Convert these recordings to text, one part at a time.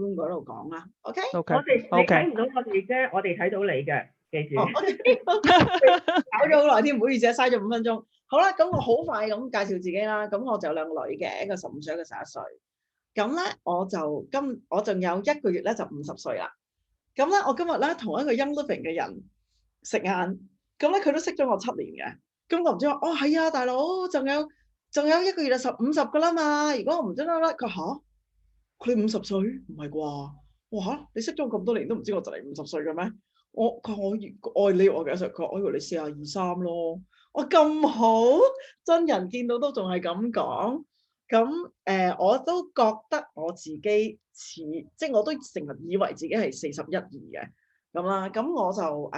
Zoom 嗰度講啦。OK？ OK，你睇唔到我哋啫，我哋睇到你嘅，記住。搞咗好耐添，唔好意思啊，嘥咗5分鐘。好啦，咁我好快咁介紹自己啦。咁我就有2個女嘅，一個15歲，一個11歲。咁咧我仲有1個月咧就50歲啦。咁咧我今日咧同一個 Young Living 嘅人食晏，咁咧佢都識咗我7年嘅。咁我唔知話，哦係啊，大佬，仲有1個月就50噶啦嘛。如果我唔知啦，佢嚇佢50歲唔係啩？哇嚇！你識咗我咁多年都唔知我就嚟50歲嘅咩？佢話我愛你我幾多歲？佢話我以為你42、43咯。我咁好，真人見到都仲係咁講。咁我都覺得我自己似，即係我都成日以為自己係41、42嘅咁啦。咁我就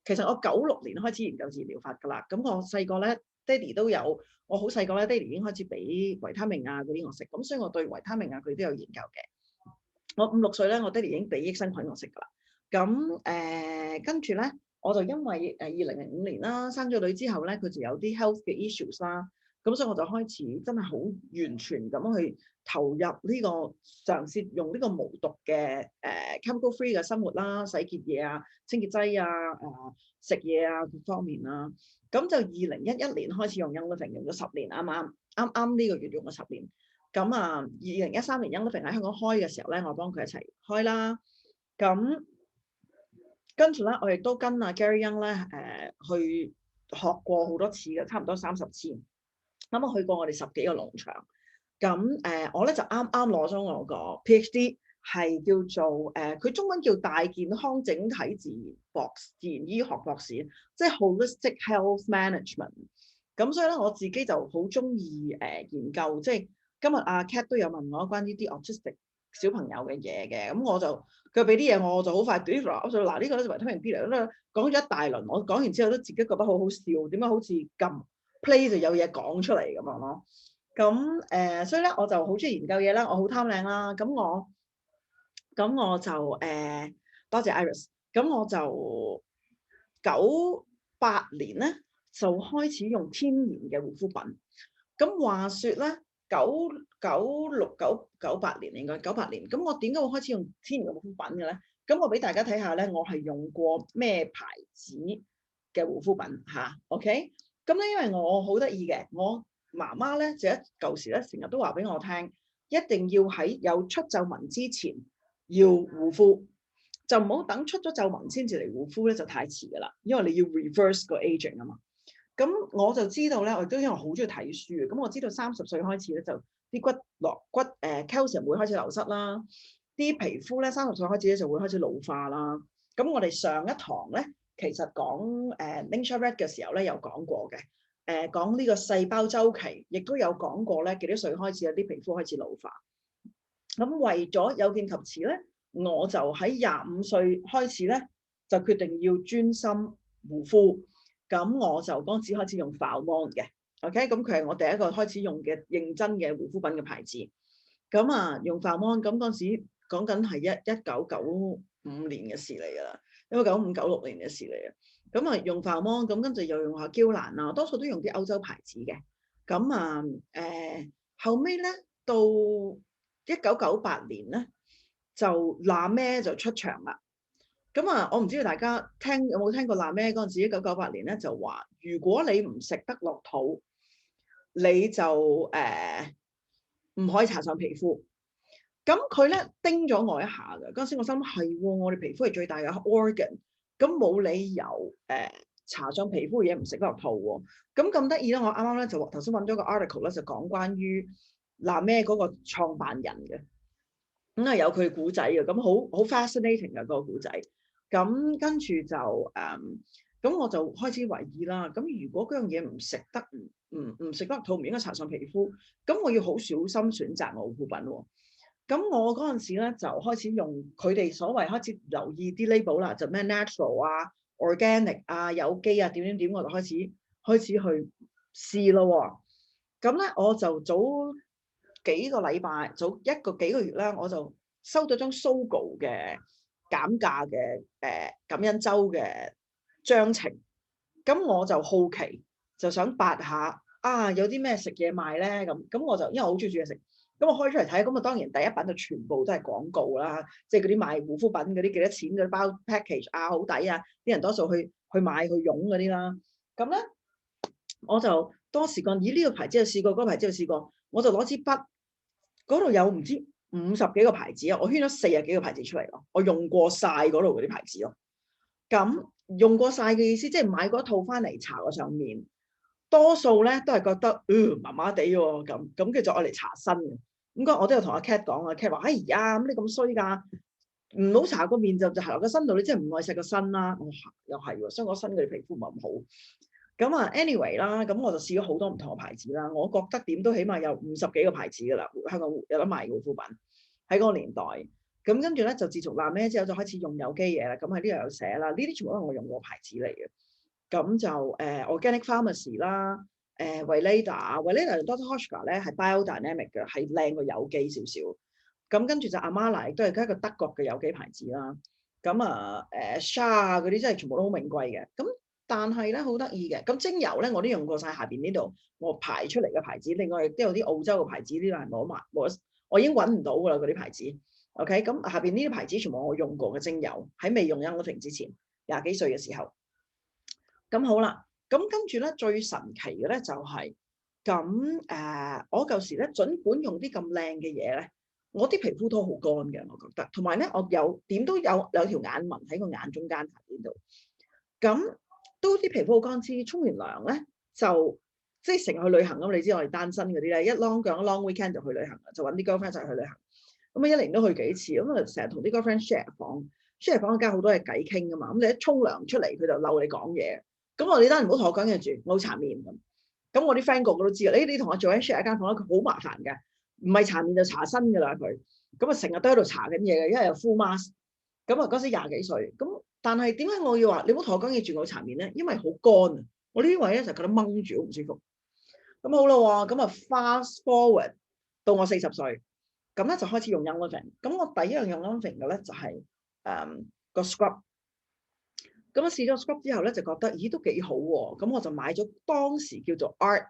其實我96年開始研究自然療法㗎啦。咁我細個咧，爹哋都有，我好細個咧，爹哋已經開始俾維他命啊嗰啲我食。咁所以我對維他命啊佢都有研究嘅。我5、6歲咧，我爹哋已經俾益生菌我食㗎啦。咁跟住咧，我就因為2005年啦，生咗女之後咧，佢就有啲 health 嘅 issues 啦。咁所以我就開始真係好完全咁去投入呢個嘗試用呢個無毒嘅chemical free 嘅生活啦，洗潔嘢啊、清潔劑啊、食嘢啊各方面啦。咁就2011年開始用 Young Living， 用咗10年，啱呢個月用咗10年。咁2013年 Young Living 喺香港開嘅時候咧，我幫佢一齊開啦。咁跟住咧，我亦都跟阿 Gary Young 咧去學過好多次嘅，差唔多30次。咁我去過我哋10幾個農場。咁我咧就啱啱攞咗我個 PhD， 係叫做佢中文叫大健康整體自然醫學博士，即係 Holistic Health Management。咁所以咧，我自己就好中意研究，即係今日阿 Cat 都有問我關於啲 autistic 小朋友嘅嘢嘅。咁我就佢俾啲嘢我就好快 deliver。我就嗱呢個咧就維他命 B 嚟啦，講咗一大輪。我講完之後都自己覺得好好笑，點解好似撳 play 就有嘢講出嚟咁樣咯。咁所以咧我就好中意研究嘢啦，我好貪靚啦。咁我就多謝 Iris。咁我就98年咧就開始用天然嘅護膚品。咁話說咧98年應該98年。咁我點解會開始用天然嘅護膚品嘅咧？咁我俾大家睇下咧，我係用過咩牌子嘅護膚品嚇？OK。咁咧因為我好得意嘅，我媽媽咧就舊時咧成日都話俾我聽，一定要喺有出皺紋之前要護膚，就唔好等出咗皺紋先至嚟護膚咧，就太遲噶啦，因為你要 reverse 個 aging 啊嘛。咁我就知道咧，我亦都因為好中意睇書嘅，咁我知道30歲開始咧就啲calcium 會開始流失啦，啲皮膚咧30歲開始咧就會開始老化啦。咁我哋上一堂咧其實講Nature Red 嘅時候咧有講過嘅。講呢個細胞周期，亦都有講過咧幾多歲開始有啲皮膚開始老化。咁為咗有見及此咧，我就喺25歲開始咧就決定要專心護膚。咁我就嗰陣時開始用 Falmont 嘅 ，OK。咁佢係我第一個開始用嘅認真嘅護膚品嘅牌子。咁用 Falmont，咁嗰陣時講緊係1995年嘅事嚟㗎啦，1995、96年嘅事嚟嘅。咁用 Falmont，咁跟住又用下嬌蘭啊，多數都用啲歐洲牌子嘅。咁後尾咧到1998年咧就 La Mer 就出場啦。咁我唔知道大家有冇聽過 La Mer 嗰陣時，1998年咧就話，如果你唔食得落肚，你就唔可以搽上皮膚。咁佢咧叮咗我一下嘅，嗰陣時我心諗係喎，我哋皮膚係最大嘅 organ， 咁冇理由搽上皮膚嘅嘢唔食得落肚喎。咁得意啦，我啱啱咧就頭先揾咗個 article 咧，就講關於 La Mer 嗰個創辦人嘅，咁有佢古仔嘅，咁好 fascinating 嘅嗰個古仔。咁跟住就咁我就開始懷疑啦。咁如果嗰樣嘢唔食得，唔食得落肚，唔應該搽上皮膚，咁我要好小心選擇我護膚品喎。咁我嗰陣時咧就開始用佢哋所謂開始留意啲 label 啦，就咩 natural 啊、organic 啊、有機啊點，我就開始去試咯。咁咧我就早幾個禮拜，早幾個月啦，我就收咗張 Sogo 嘅減價嘅感恩周嘅章程。咁我就好奇，就想八下有啲咩食嘢賣咧咁。我就因為我好中意煮嘢食。咁我開出嚟睇，咁啊當然第一版就全部都係廣告啦，即係嗰啲賣護膚品嗰啲幾多錢嗰啲包 package 啊，好抵啊，啲人多數去買去擁嗰啲啦。咁咧我就多時間，咦呢個牌子有試過，嗰個牌子有試過，我就攞支筆，嗰度有唔知50幾個牌子啊，我圈咗40幾個牌子出嚟咯，我用過晒嗰度嗰啲牌子咯。咁用過晒嘅意思，即係買嗰套翻嚟搽個上面，多數咧都係覺得，麻麻地喎，咁跟住就愛嚟搽身嘅。咁我都有同阿 Cat 講，阿 Cat 話：哎呀，咁你咁衰㗎，唔好搽個面就搽落個身度，你真係唔愛惜個身啦。我又係喎，所以我身嘅皮膚唔係咁好。咁啊，anyway 啦，咁我就試咗好多唔同嘅牌子啦。我覺得點都起碼有50幾個牌子㗎啦，香港有得賣嘅護膚品喺嗰個年代。咁跟住咧就自從爛咩之後就開始用有機嘢啦。咁喺呢度有寫啦，呢啲全部都係我用過牌子嚟嘅。咁就Organic Pharmacy 啦，Weleda 同 Dr. Hoshka 咧係 biodynamic 嘅，係靚過有機少少。咁跟住就 Amala 亦都係一個德國嘅有機牌子啦。咁啊Shah 嗰啲真係全部都好名貴嘅。咁但係咧好得意嘅，咁精油咧我都用過晒下邊呢度我排出嚟嘅牌子，另外亦都有啲澳洲嘅牌子，呢度係冇得賣，我已經揾唔到㗎啦嗰啲牌子。OK，咁下邊呢啲牌子全部我用過嘅精油，喺未用 Young Living 之前，20幾歲嘅時候。咁好啦，咁跟住咧最神奇嘅咧就係我舊時咧，儘管用啲咁靚嘅嘢咧，我啲皮膚都好乾嘅，我覺得。同埋咧，我點都有條眼紋喺個眼中間下邊度。咁都啲皮膚好乾黐，沖完涼咧就即係成日去旅行咁。你知我哋單身嗰啲咧，一 long weekend 就去旅行啦，就揾啲 girlfriend 一齊去旅行。咁啊一年都去幾次，咁啊成日同啲 girlfriend share 房梗係好多嘢偈傾噶嘛。咁你一沖涼出嚟，佢就嬲你講嘢。咁我你當然唔好同我講嘢住，我好搽面咁。咁我啲 friend 個個都知啊，你同我做緊 share 一間房咧，佢好麻煩嘅，唔係搽面就搽身㗎啦佢。咁啊成日都喺度搽緊嘢嘅，因為有 full mask。咁啊嗰時20幾歲，咁但係點解我要話你唔好同我講嘢住我搽面咧？因為好乾啊，我呢啲位咧就覺得掹住好唔舒服。咁好啦喎，咁啊 fast forward 到我40歲，咁咧就開始用 Young Living。咁我第一樣用 Young Living 嘅咧就係個 scrub。咁我試咗 scrub 之後咧，就覺得咦都幾好喎。咁我就買咗當時叫做 Art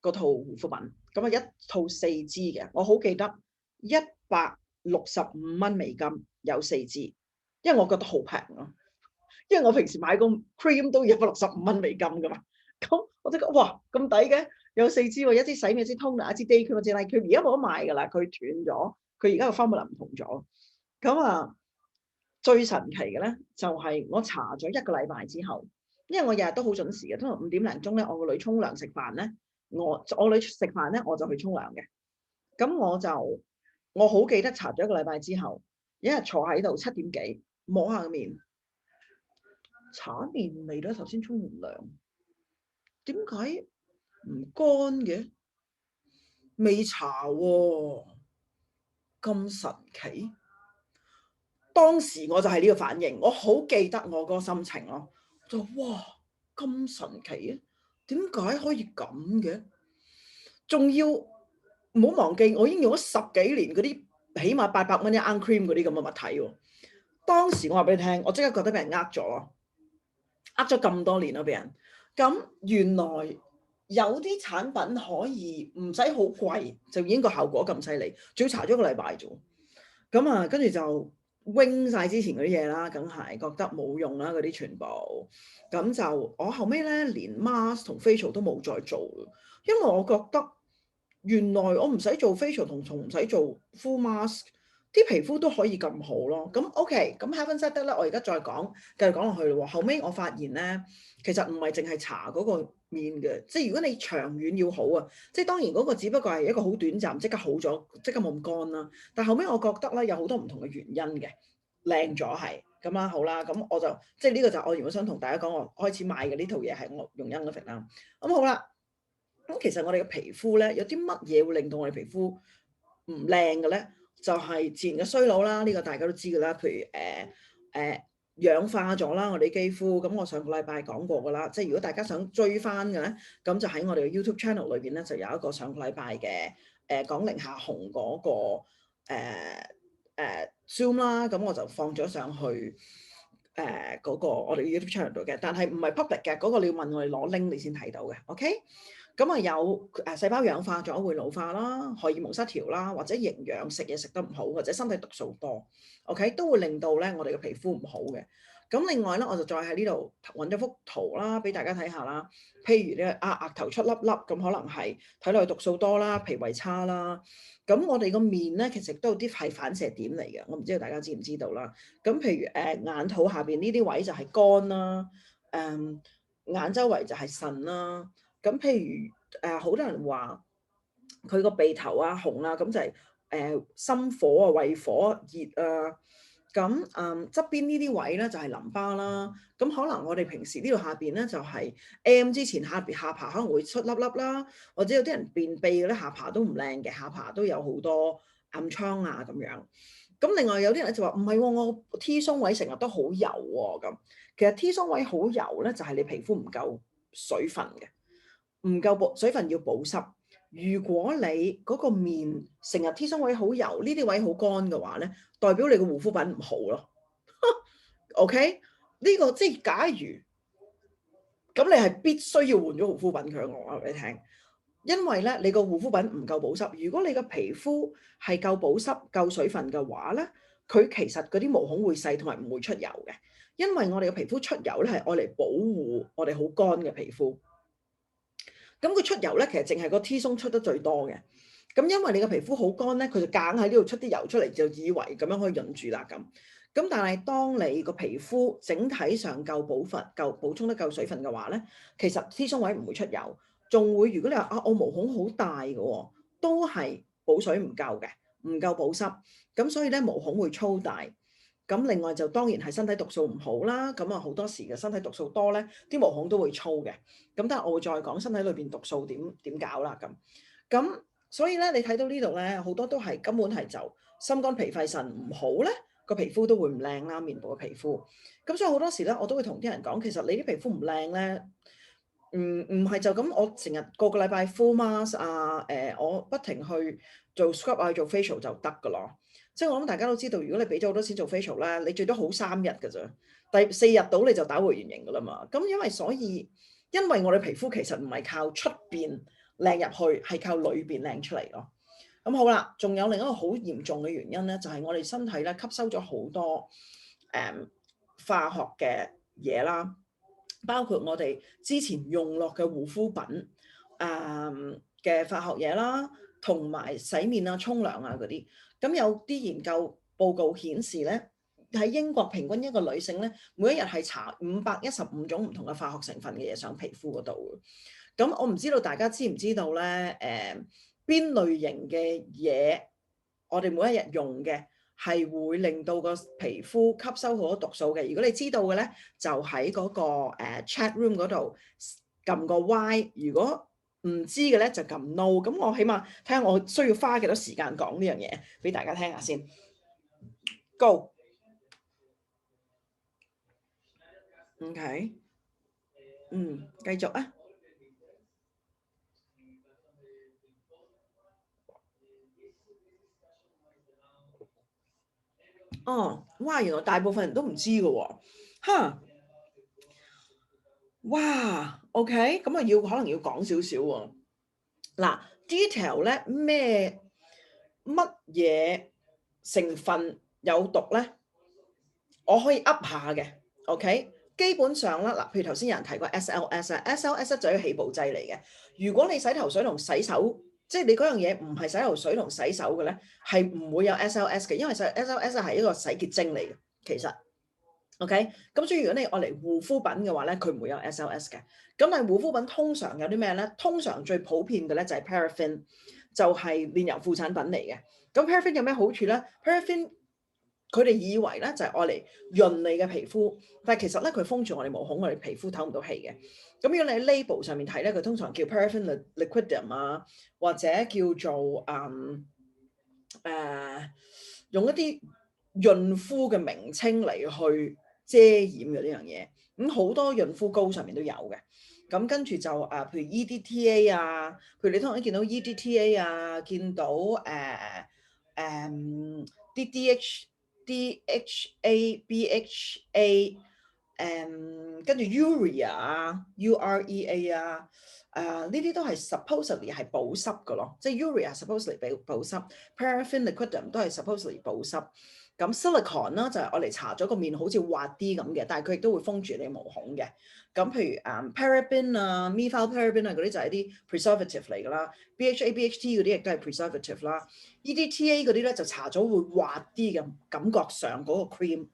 嗰套護膚品，咁啊一套4支嘅，我好記得165蚊美金有4支，因為我覺得好平咯。因為我平時買個 cream 都要165蚊美金噶嘛，咁我就覺得哇咁抵嘅，有4支喎，一支洗面，一支 toner，一支 day cream，一支 night cream，而家冇得賣㗎啦，佢斷咗，佢而家個 formula 唔同咗，咁啊。最神奇嘅咧，就係我搽咗1個禮拜之後，因為我日日都好準時嘅，通常5點零鐘咧，我個女沖涼食飯咧，我女食飯咧，我就去沖涼嘅。咁我好記得搽咗1個禮拜之後，一日坐喺度7點幾摸下個面，搽面未咧？頭先沖完涼，點解唔乾嘅？未搽喎，咁神奇！當時我就係呢個反應，我好記得我嗰個心情咯，就哇咁神奇啊！點解可以咁嘅？仲要唔好忘記，我已經用咗10幾年嗰啲起碼800蚊一盎 cream 嗰啲咁嘅物體喎。當時我話俾你聽，我即刻覺得俾人呃咗咯，呃咗咁多年咯，俾人。咁原來有啲產品可以唔使好貴，就已經個效果咁犀利，仲要搽咗1個禮拜啫。咁啊，跟住就wing 曬之前嗰啲嘢啦，梗係覺得冇用啦，嗰啲全部。咁就我後尾咧，連 mask 同 facial 都冇再做，因為我覺得原來我唔使做 facial 同唔使做 full mask，啲皮膚都可以咁好咯。咁 OK，咁 having said that 咧，我而家再繼續講落去咯。後尾我發現咧，其實唔係淨係搽嗰個面嘅，即係如果你長遠要好啊，即係當然嗰個只不過係一個好短暫，即刻好咗，即刻冇咁乾啦。但後尾我覺得咧，有好多唔同嘅原因嘅，靚咗係咁啦，好啦，咁我就即係呢個就我原本想同大家講，我開始買嘅呢套嘢係我用 Young Living啦。咁好啦，咁其實我哋嘅皮膚咧有啲乜嘢會令到我哋皮膚唔靚嘅咧？就係自然嘅衰老啦，呢個大家都知㗎啦。譬如氧化咗啦，我哋肌膚。咁我上個禮拜講過㗎啦，即係如果大家想追翻嘅咧，咁就喺我哋嘅 YouTube channel 裏邊咧，就有一個上個禮拜嘅講寧夏紅嗰個Zoom 啦，咁我就放咗上去嗰個我哋嘅 YouTube channel 度嘅，但係唔係 public 嘅，嗰個你要問我哋攞 link 你先睇到嘅，OK？咁啊有細胞氧化咗會老化啦，荷爾蒙失調啦，或者營養食嘢食得唔好，或者身體毒素多，OK 都會令到咧我哋嘅皮膚唔好嘅。咁另外咧，我就再喺呢度揾咗幅圖啦，俾大家睇下啦。譬如咧額頭出粒粒，咁可能係體內毒素多啦，脾胃差啦。咁我哋個面咧，其實都有啲係反射點嚟嘅，我唔知道大家知唔知道啦。咁譬如眼肚下邊呢啲位就係肝啦，眼周圍就係腎啦。咁譬如好多人話佢個鼻頭啊紅啊，咁就係心火啊、胃火熱啊。咁側邊呢啲位咧就係淋巴啦。咁可能我哋平時呢度下邊咧就係 M 之前下巴可能會出粒粒啦，或者有啲人便秘嘅咧下巴都唔靚嘅，下巴都有好多暗瘡啊咁樣。咁另外有啲人就話唔係喎，我 T 鬆位成日都好油喎咁。其實 T 鬆位好油咧，就係你皮膚唔夠水分嘅，唔夠水分要保濕。如果你嗰個面成日 T 鬆位好油，呢啲位好乾嘅話咧，代表你個護膚品唔好咯。OK，呢個即係假如咁，你係必須要換咗護膚品佢，我話俾你聽。因為咧，你個護膚品唔夠保濕。如果你個皮膚係夠保濕、夠水分嘅話咧，佢其實嗰啲毛孔會細同埋唔會出油嘅。因為我哋嘅皮膚出油咧係愛嚟保護我哋好乾嘅皮膚。咁佢出油咧，其實淨係個 T 鬆出得最多嘅。咁因為你個皮膚好乾咧，佢就夾硬喺呢度出啲油出嚟，就以為咁樣可以潤住啦咁。咁但係當你個皮膚整體上夠補充得夠水分嘅話咧，其實 T 鬆位唔會出油，仲會如果你話啊我毛孔好大嘅喎，都係補水唔夠嘅，唔夠保濕，咁所以咧毛孔會粗大。咁另外就當然係身體毒素唔好啦，咁啊好多時嘅身體毒素多咧，啲毛孔都會粗嘅。咁但係我會再講身體裏邊毒素點搞啦咁。咁所以咧你睇到呢度咧，好多都係根本係就心肝脾肺腎唔好咧，個皮膚都會唔靚啦，面部嘅皮膚。咁所以好多時咧，我都會同啲人講，其實你啲皮膚唔靚咧，唔係就咁，我成日個禮拜 full mask 啊，我不停去做 scrub 啊，做 facial 就得噶咯。即係我諗大家都知道，如果你俾咗好多錢做 facial 咧，你最多好3日㗎咋，第4日到你就打回原形噶啦嘛。咁因為我哋皮膚其實唔係靠出邊靚入去，係靠裏邊靚出嚟咯。咁好啦，仲有另一個好嚴重嘅原因咧，就係我哋身體咧吸收咗好多化學嘅嘢啦，包括我哋之前用落嘅護膚品嘅化學嘢啦，同埋洗面啊、沖涼啊嗰啲。咁有啲研究報告顯示咧，喺英國平均一個女性咧，每一日係搽515種唔同嘅化學成分嘅嘢上皮膚嗰度。咁我唔知道大家知唔知道咧？邊類型嘅嘢，我哋每一日用嘅係會令到個皮膚吸收好多毒素嘅。如果你知道嘅咧，就喺嗰個chat room 嗰度撳個 Y。如果唔知嘅咧，就撳 No。咁我起碼睇下我需要花幾多時間講呢樣嘢俾大家聽下先。Go。OK。繼續啊。哦，哇！原來大部分人都唔知㗎喎，嚇！哇，OK，咁啊可能要講少少喎。嗱，detail 咧乜嘢成分有毒咧？我可以噏下嘅，OK。基本上啦，嗱，譬如頭先有人提過 SLS 啊，SLS 就係起步劑嚟嘅。如果你洗頭水同洗手，即係你嗰樣嘢唔係洗頭水同洗手嘅咧，係唔會有 SLS 嘅，因為SLS 係一個洗潔精嚟嘅，其實。OK，咁所以如果你愛嚟護膚品嘅話咧，佢唔會有 SLS 嘅。咁但係護膚品通常有啲咩咧？通常最普遍嘅咧就係 paraffin，就係煉油副產品嚟嘅。咁 paraffin 有咩好處咧？paraffin 佢哋以為咧就係愛嚟潤你嘅皮膚，但係其實咧佢封住我哋毛孔，我哋皮膚透唔到氣嘅。咁如果你喺 label 上面睇咧，佢通常叫 paraffin liquidum 啊，或者叫做用一啲潤膚嘅名稱嚟去遮掩嘅呢樣嘢。咁好多潤膚膏上面都有嘅。咁跟住就譬如 EDTA 啊，譬如你通常見到 EDTA 啊，見到啲DHA、BHA 跟住 urea 啊，urea 啊，呢啲都係 supposedly 係保濕嘅咯，即係 urea supposedly 保濕 ，paraffin liquidum 都係 supposedly 保濕。咁 silicone 啦就係我嚟搽咗個面好似滑啲咁嘅，但係佢亦都會封住你毛孔嘅。咁譬如paraben 啊、methylparaben 啊嗰啲就係啲 preservative 嚟㗎啦，BHA、BHT 嗰啲亦都係 preservative 啦。EDTA 嗰啲咧就搽咗會滑啲嘅感覺上嗰個 cream。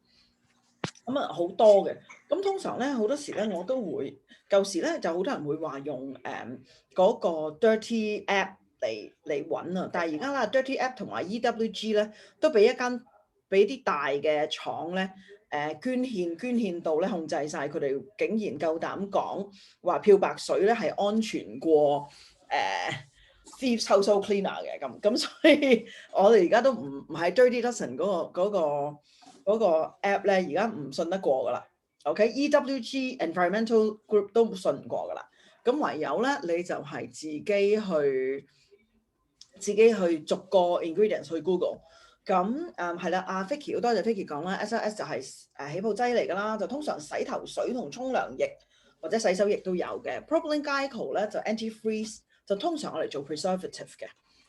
咁啊好多嘅，咁通常咧好多時咧我都會，舊時咧就好多人會話用嗰個 Dirty App 嚟揾啊，但係而家啦 Dirty App 同埋 EWG 咧都俾啲大嘅廠咧捐獻到咧控制晒，佢哋竟然夠膽講話漂白水咧係安全過Thieves Household Cleaner 嘅咁，所以我哋而家都唔喺 Dirty Dozen 嗰個 app 咧，而家唔信得過噶啦。OK，EWG Environmental Group 都信唔過噶啦。咁唯有咧，你就係自己去逐個 ingredients 去 Google。咁係啦，阿 Vicky 好多謝 Vicky 講啦 ，SLS 就係起泡劑嚟噶啦，就通常洗頭水同沖涼液或者洗手液都有嘅。Propylene glycol 咧就 anti-freeze，就通常我嚟做 preservative 嘅。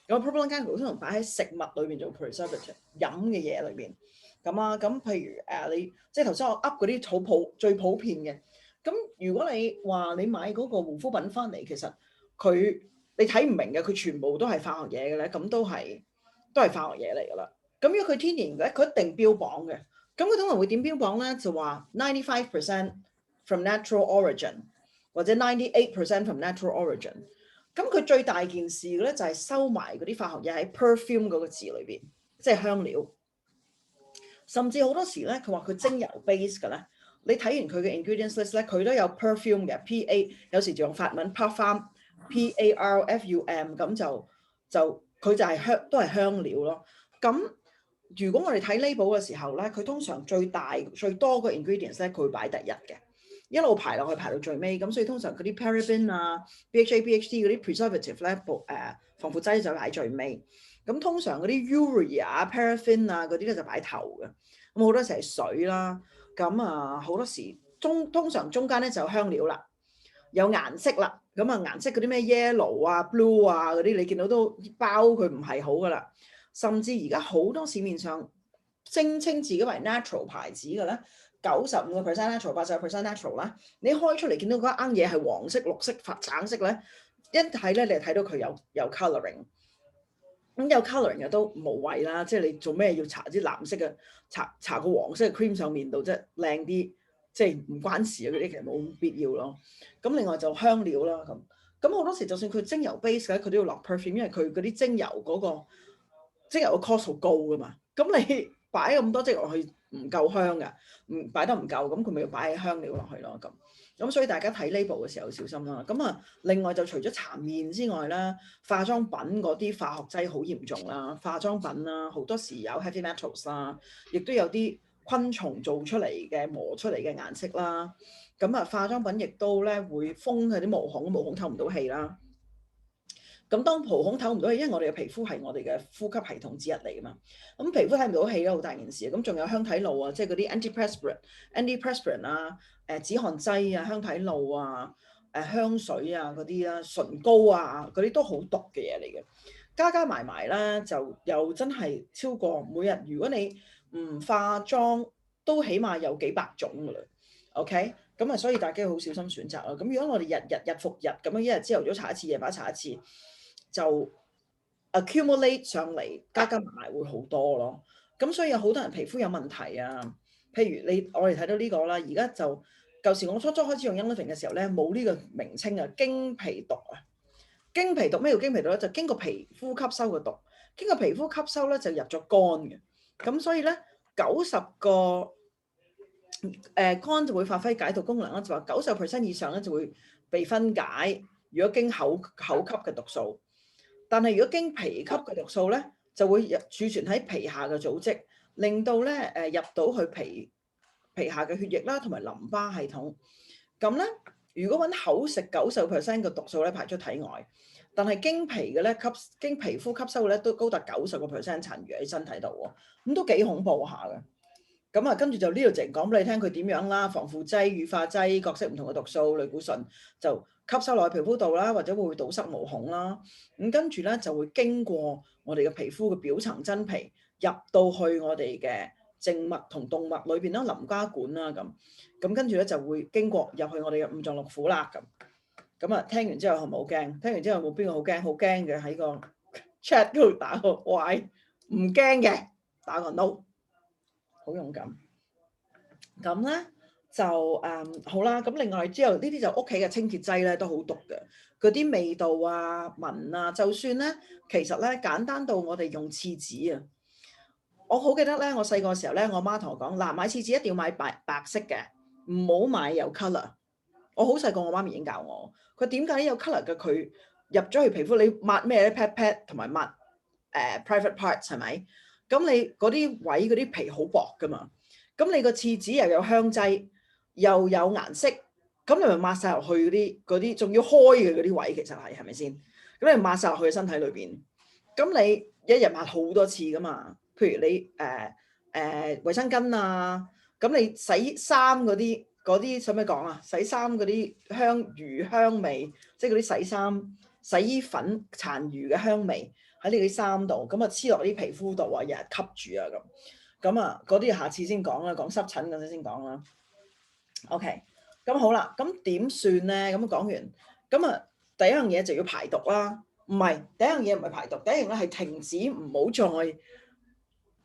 咁 propylene glycol 通常擺喺食物裏邊做 preservative，飲嘅嘢裏邊。咁譬如你即係頭先我噏嗰啲最普遍嘅。咁如果你話你買嗰個護膚品翻嚟，其實你睇唔明嘅，佢全部都係化學嘢嘅咧，咁都係化學嘢嚟㗎啦。咁如果佢天然嘅，佢一定標榜嘅。咁佢通常會點標榜咧？就話 95% from natural origin 或者98% from natural origin。咁佢最大件事嘅咧就係收埋嗰啲化學嘢喺 perfume 嗰個字裏邊，即係香料。甚至好多時咧，佢話佢精油 base 嘅咧，你睇完佢嘅 ingredients list 咧，佢都有 perfume 嘅 PA，有時就用法文 parfum，PARFUM，咁佢就係都係香料咯。咁如果我哋睇 label 嘅時候咧，佢通常最多個 ingredients 咧，佢會擺第一嘅，一路排落去排到最尾。咁所以通常嗰啲 paraben 啊、BHA、BHT 嗰啲 preservative 咧，防腐劑就擺最尾。咁通常嗰啲 urea、paraffin 啊嗰啲咧就擺頭嘅。咁好多時係水啦。咁好多時通常中間咧就有香料啦，有顏色啦。咁顏色嗰啲咩 yellow 啊、blue 啊嗰啲，你見到都包佢唔係好噶啦。甚至而家好多市面上聲稱自己為 natural 牌子嘅咧，95% natural、80% natural 啦。你開出嚟見到嗰啱嘢係黃色、綠色、橙色咧，一睇咧你就睇到佢有 colouring。咁有 colouring 嘅都無謂啦，即係你做咩要搽啲藍色嘅，搽個黃色嘅 cream 上面度，即係靚啲，即係唔關事啊！嗰啲其實冇必要咯。咁另外就香料啦，咁好多時就算佢精油 base 嘅，佢都要落 perfume，因為佢嗰啲精油嗰個精油嘅 cost 好高噶嘛。咁你擺咁多精油落去唔夠香噶，擺得唔夠，咁佢咪要擺香料落去咯。咁所以大家睇 label 嘅時候小心啦。咁另外就除咗搽面之外啦，化妝品嗰啲化學劑好嚴重啦。化妝品啦，好多時有 heavy metals 啦，亦都有啲昆蟲做出嚟嘅磨出嚟嘅顏色啦。咁化妝品亦都咧會封佢啲毛孔透唔到氣啦。咁當毛孔透唔到氣，因為我哋嘅皮膚係我哋嘅呼吸系統之一嚟噶嘛。咁皮膚睇唔到氣咧，好大件事。咁仲有香體露啊，即係嗰啲 antiperspirant 啊、止汗劑啊、香體露啊、香水啊嗰啲啦、唇膏啊嗰啲都好毒嘅嘢嚟嘅。加埋咧，就又真係超過每日，如果你唔化妝，都起碼有幾百種噶啦。OK，咁所以大家好小心選擇咯。咁如果我哋日復日咁樣，一日朝頭早搽一次，夜晚搽一次，就 accumulate 上嚟，加埋會好多咯。咁所以有好多人皮膚有問題啊。譬如我哋睇到呢個啦，而家就舊時我初開始用 Young Living 嘅時候咧，冇呢個名稱啊，經皮毒啊。經皮毒咩叫經皮毒咧？就經過皮膚吸收嘅毒，經過皮膚吸收咧就入咗肝嘅。咁所以咧90個肝就會發揮解毒功能啦，就話90% 以上咧就會被分解。如果經口吸嘅毒素，但係如果經皮吸嘅毒素咧，就會儲存喺皮下嘅組織，令到咧入到去皮下嘅血液啦，同埋淋巴系統。咁咧，如果揾口食90% 嘅毒素咧排出體外，但係經皮嘅咧經皮膚吸收嘅咧都高達90% 殘餘喺身體度喎，咁都幾恐怖下嘅。咁啊，跟住就呢度直講俾你聽佢點樣啦，防腐劑、乳化劑、各式唔同嘅毒素、類固醇就吸收落去皮膚度啦，或者會堵塞毛孔啦。咁跟住咧就會經過我哋嘅皮膚嘅表層真皮，入到去我哋嘅靜脈同動脈裏邊啦、淋巴管啦咁。咁跟住咧就會經過入去我哋嘅五臟六腑啦咁。咁啊，聽完之後係咪好驚？聽完之後有冇邊個好驚？好驚嘅喺個 chat 嗰度打個 Y， 唔驚嘅打個 No。好勇敢，咁咧就好啦。咁另外之後呢啲就屋企嘅清潔劑咧都好毒嘅，嗰啲味道啊、聞啊，就算咧其實咧簡單到我哋用廁紙啊。我好記得咧，我細個時候咧，我媽同我講嗱，買廁紙一定要買白色嘅，唔好買有 colour。我好細個，我媽咪已經教我，佢點解有 colour 嘅佢入咗去皮膚，你抹咩咧 pat pat 同埋抹private parts 係咪？咁你嗰啲位嗰啲皮好薄噶嘛，咁你個廁紙又有香劑，又有顏色，咁你咪抹晒落去嗰啲，仲要開嘅嗰啲位，其實係咪先？咁你抹晒落去身體裏邊，咁你一日抹好多次噶嘛？譬如你衛生巾啊，咁你洗衫嗰啲使咩講啊？洗衫嗰啲魚香味，即係嗰啲洗衫洗衣粉殘餘嘅香味。喺你啲衫度，咁啊黐落啲皮膚度啊，日日吸住啊咁啊嗰啲下次先講啦，講濕疹嗰陣先講啦。OK，咁好啦，咁點算咧？咁講完，咁啊第一樣嘢就要排毒啦。唔係第一樣嘢唔係排毒，第一樣咧係停止唔好再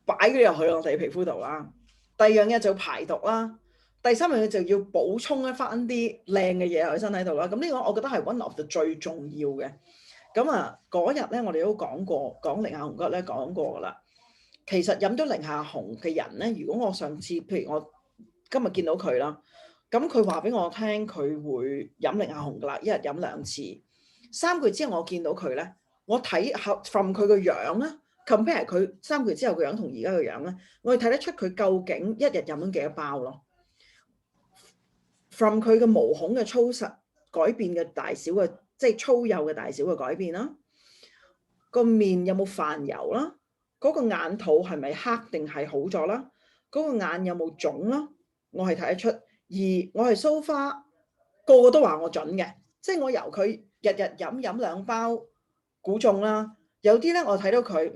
擺佢入去我哋皮膚度啦。第二樣嘢就要排毒啦。第三樣嘢就要補充翻啲靚嘅嘢喺身體度啦。咁呢個我覺得係 one of the 最重要嘅。咁啊，嗰日咧，我哋都講過，講寧夏紅骨咧講過噶啦。其實飲咗寧夏紅嘅人咧，如果我上次，譬如我今日見到佢啦，咁佢話俾我聽，佢會飲寧夏紅噶啦，一日飲2次。3個月之後我見到佢咧，我睇 from 佢個樣咧 compare 佢3個月之後個樣同而家個樣咧，我哋睇得出佢究竟一日飲咗幾多包咯。from 佢嘅毛孔嘅粗實改變嘅大小嘅。即係粗幼嘅大小嘅改變啦，個面有冇泛油啦，嗰個眼肚係咪黑定係好咗啦，嗰個眼有冇腫啦，我係睇得出。而我係 so far 個個都話我準嘅，即係我由佢日日飲2包估中啦。有啲咧我睇到佢，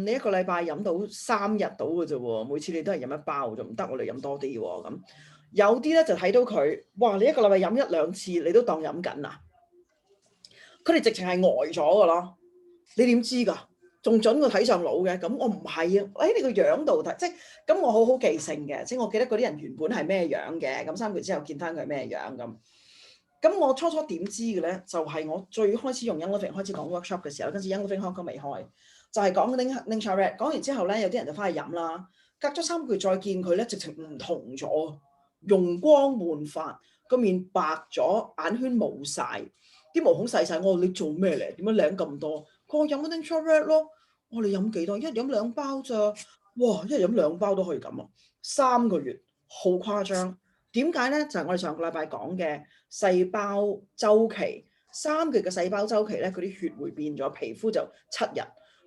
你一個禮拜飲到3日到嘅啫喎，每次你都係飲1包就唔得，我哋飲多啲喎咁。有啲咧就睇到佢，哇！你一個禮拜飲1-2次，你都當飲緊啊！佢哋直情係呆咗噶咯，你點知㗎？仲準過睇上腦嘅，咁我唔係啊！喺你個樣度睇，即係咁我好記性嘅，即係我記得嗰啲人原本係咩樣嘅，咁3個月之後見翻佢係咩樣咁。咁我初初點知嘅咧，就係我最開始用 Young Living 開始講 workshop 嘅時候，跟住 Young Living Hong Kong未開，就係講 Ningxia Red。講完之後咧，有啲人就翻去飲啦，隔咗3個月再見佢咧，直情唔同咗，容光煥發，個面白咗，眼圈冇晒。啲毛孔細細，我話你做咩嚟？點解靚咁多？佢話飲 Ningxia Red 咯。我話你飲幾多？一日飲2包咋？哇！一日飲2包都可以咁啊！3個月好誇張。點解咧？就係我哋上個禮拜講嘅細胞周期，3個月嘅細胞周期咧，佢啲血會變咗，皮膚就7日。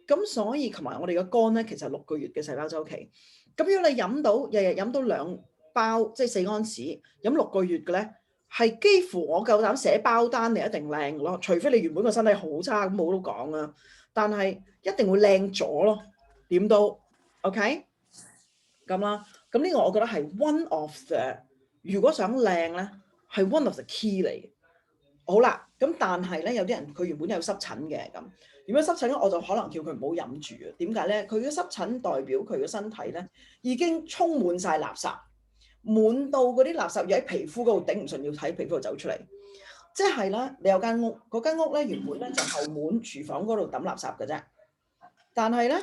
咁所以同埋我哋嘅肝咧，其實6個月嘅細胞周期。咁如果你飲到日日飲到2包，即係4安士，飲6個月嘅咧。係幾乎我夠膽寫包單，你一定靚咯。除非你原本個身體好差，咁冇都講啦。但係一定會靚咗咯，點都 OK 咁啦。咁呢個我覺得係 one of the， 如果想靚咧，係 one of the key 嚟。好啦，咁但係咧有啲人佢原本有濕疹嘅咁，如果濕疹咧我就可能叫佢唔好飲住啊。點解咧？佢嘅濕疹代表佢嘅身體咧已經充滿晒垃圾。滿到嗰啲垃圾要喺皮膚嗰度頂唔順，要喺皮膚度走出嚟。即係咧，你有間屋，嗰間屋咧原本咧就後門廚房嗰度抌垃圾嘅啫。但係咧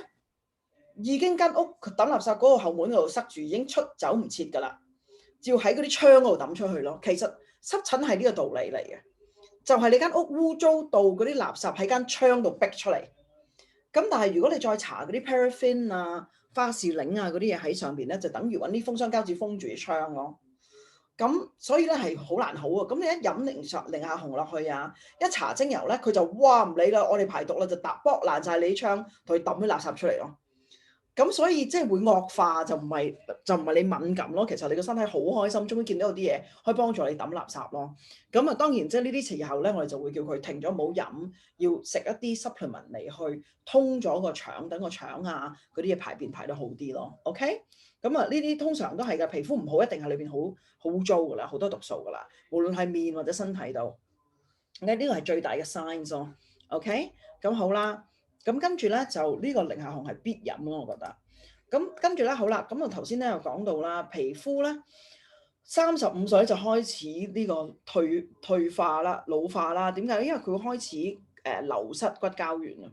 已經間屋抌垃圾嗰個後門嗰度塞住，已經出走唔切㗎啦。照喺嗰啲窗嗰度抌出去咯。其實濕疹係呢個道理嚟嘅，就係你間屋污糟到嗰啲垃圾喺間窗度逼出嚟。咁但係如果你再搽嗰啲 paraffin 啊、花士靈啊嗰啲嘢喺上邊咧，就等於揾啲封箱膠紙封住啲窗咯。咁所以咧係好難好啊。咁你一飲寧夏紅落去啊，一搽精油咧，佢就哇唔理啦，我哋排毒啦，就剝爛晒你啲窗，同佢抌啲垃圾出嚟咯。咁所以即係會惡化，就唔係你敏感咯。其實你個身體好開心，終於見到有啲嘢可以幫助你抌垃圾咯。咁啊，當然即係呢啲時候咧，我哋就會叫佢停咗唔好飲，要食一啲 supplement 嚟去通咗個腸，等個腸啊嗰啲嘢排便排得好啲咯。OK，咁啊呢啲通常都係嘅，皮膚唔好一定係裏邊好污糟噶啦，好多毒素噶啦，無論係面或者身體度。呢個係最大嘅 signs 咯。OK，咁好啦。咁跟住咧就呢個零下紅係必飲咯，我覺得。咁跟住咧好啦，咁我頭先咧又講到啦，皮膚咧35歲就開始呢個退化啦、老化啦。點解？因為佢會開始流失骨膠原啊。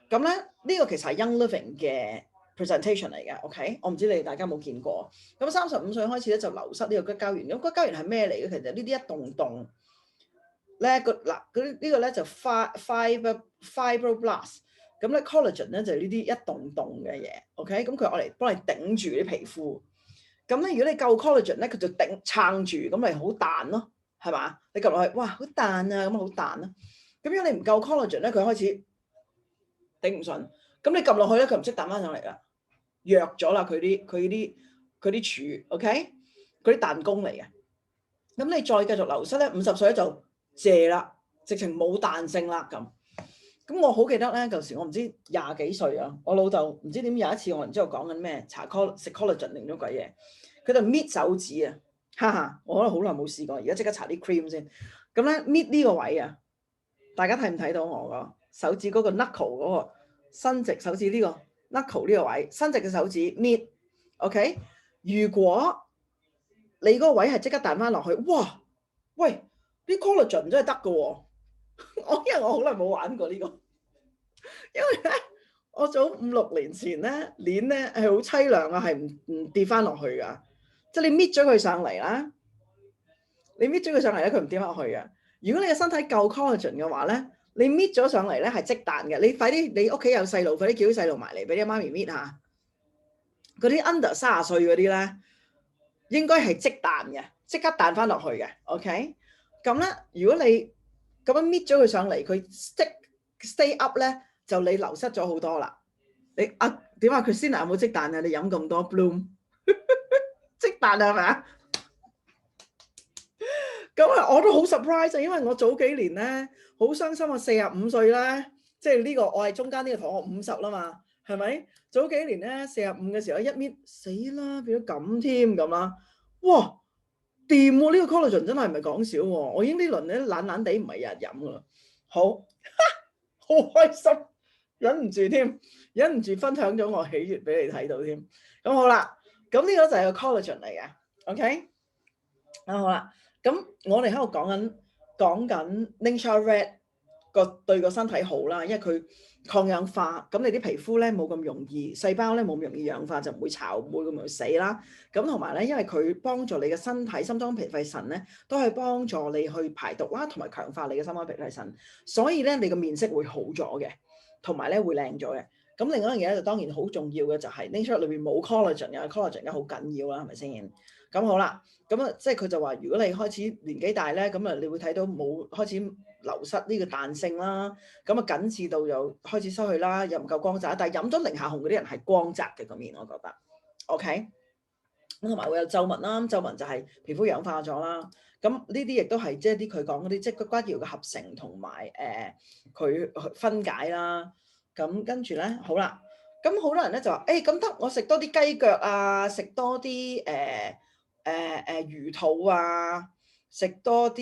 咁咧呢個其實係 Young Living 嘅 presentation 嚟嘅。OK，我唔知你哋大家有冇見過。咁35歲開始咧就流失呢個骨膠原。咁骨膠原係咩嚟嘅？其實呢啲一棟棟咧呢個咧就 fibroblast。咁咧 collagen 咧就係呢啲一棟棟嘅嘢。OK，咁佢嚟幫你頂住啲皮膚。咁咧如果你夠 collagen 咧，佢就撐住，咁咪好彈咯，係嘛？你撳落去，哇，好彈啊，咁好彈啦。咁如果你唔夠 collagen 咧，佢開始頂唔順。咁你撳落去咧，佢唔識彈翻上嚟啦，弱咗啦，佢啲柱 ，OK，嗰啲彈弓嚟嘅。咁你再繼續流失咧，50歲就謝啦，直情冇彈性啦咁。咁我好記得咧，舊時我唔知20幾歲啊，我老豆唔知點有一次我唔知我講緊咩，食 collagen 定咗鬼嘢，佢就搣手指啊，哈哈！我覺得好耐冇試過，而家即刻搽啲 cream 先。咁咧搣呢個位啊，大家睇唔睇到我個手指嗰個 knuckle 嗰個伸直手指呢個 knuckle 呢個位，伸直嘅手指搣 ，OK？如果你嗰個位係即刻彈翻落去，哇！喂，啲 collagen 真係得㗎喎。因為我好耐冇玩過呢個，因為咧我早5、6年前咧鏈咧係好凄涼啊，係唔跌翻落去噶，即係你搣咗佢上嚟啦，你搣咗佢上嚟咧，佢唔跌翻落去嘅。如果你嘅身體夠 collagen 嘅話咧，你搣咗上嚟咧係即彈嘅。你快啲，你屋企有細路，快啲叫啲細路埋嚟俾啲媽咪搣下。嗰啲 under 30歲嗰啲咧，應該係即彈嘅，即刻彈翻落去嘅。OK，咁咧如果你咁樣搣咗佢上嚟，佢 stay up 咧，就你流失咗好多啦。你點啊？Christina有冇積彈啊？你飲咁多 Bloom 積彈係咪啊？咁啊，我都好 surprise 啊，因為我早幾年咧好傷心啊，45歲咧，即係呢個我係中間呢個同我50啦嘛，係咪？早幾年咧45嘅時候一搣死啦，變咗咁添咁啦，哇！掂喎，呢個 collagen 真係唔係講笑喎！我已經呢輪咧懶懶地唔係日日飲噶啦，好好開心，忍唔住添，忍唔住分享咗我喜悅俾你睇到添。咁好啦，咁呢個就係個 collagen 嚟嘅 ，OK？ 好啦，咁我哋喺度講緊 Nature Red 對個身體好啦，因為佢抗氧化，咁你啲皮膚咧冇咁容易，細胞咧冇咁容易氧化，就唔會巢，唔會咁容易死啦。咁同埋咧，因為佢幫助你嘅身體心臟脾肺腎咧，都係幫助你去排毒啦，同埋強化你嘅心臟脾肺腎，所以咧你個面色會好咗嘅，同埋咧會靚咗嘅。咁另外一樣嘢咧就當然好重要嘅就係 Nature 裏邊冇 collagen 嘅 collagen 咧好緊要啦，係咪先？咁好啦，咁啊即係佢就話如果你開始年紀大咧，咁啊你會睇到冇開始流失呢個彈性啦，咁啊緊緻度又開始失去啦，又唔夠光澤。但係飲咗零下紅嗰啲人係光澤嘅個面，我覺得 OK。咁同埋會有皺紋啦，皺紋就係皮膚氧化咗啦。咁呢啲亦都係即係啲佢講嗰啲即係骨膠原嘅合成同埋佢分解啦。咁跟住咧好啦，咁好多人咧就話誒咁得，我食多啲雞腳啊，食多啲魚肚啊，食多啲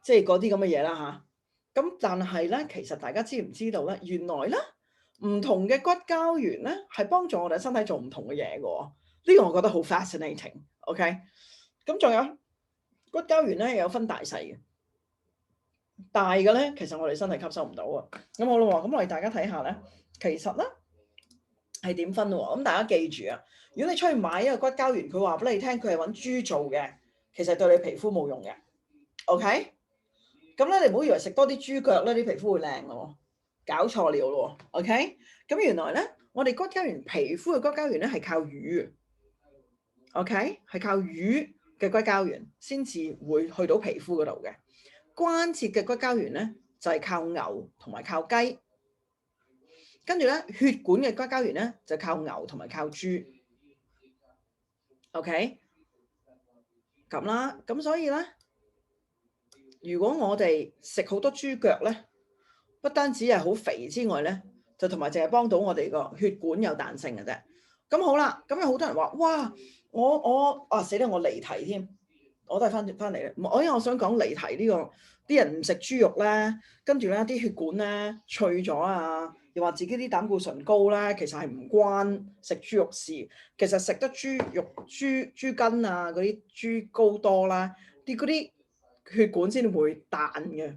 即係嗰啲咁嘅嘢啦嚇。咁但係咧，其實大家知唔知道咧？原來咧唔同嘅骨膠原咧係幫助我哋身體做唔同嘅嘢嘅喎。呢個我覺得好 fascinating，OK？ 咁仲有骨膠原咧有分大細嘅，大嘅咧其實我哋身體吸收唔到啊。咁好啦喎，咁我哋大家睇下咧，其實咧係點分喎？咁大家記住啊，如果你出去買一個骨膠原，佢話俾你聽佢係揾豬做嘅，其實對你皮膚冇用嘅。OK？ 咁咧你唔好以為食多啲豬腳咧啲皮膚會靚咯，搞錯了咯。OK？ 咁原來咧我哋骨膠原皮膚嘅骨膠原咧係靠魚。OK， 係靠魚嘅骨膠原先至會去到皮膚嗰度嘅。關節嘅骨膠原咧就係靠牛同埋靠雞。跟住咧血管嘅骨膠原咧就靠牛同埋靠豬。OK，咁啦，咁所以咧，如果我哋食好多豬腳咧，不單止係好肥之外咧，就同埋淨係幫到我哋個血管有彈性嘅啫。咁好啦，咁有好多人話：哇，我死啦！我離題添，我都係翻嚟咧。因為我想講離題呢個，啲人唔食豬肉咧，跟住咧啲血管咧脆咗啊，又話自己啲膽固醇高咧，其實係唔關食豬肉事。其實食得豬肉、豬筋啊嗰啲豬膏多啦，嗰啲血管先會彈嘅。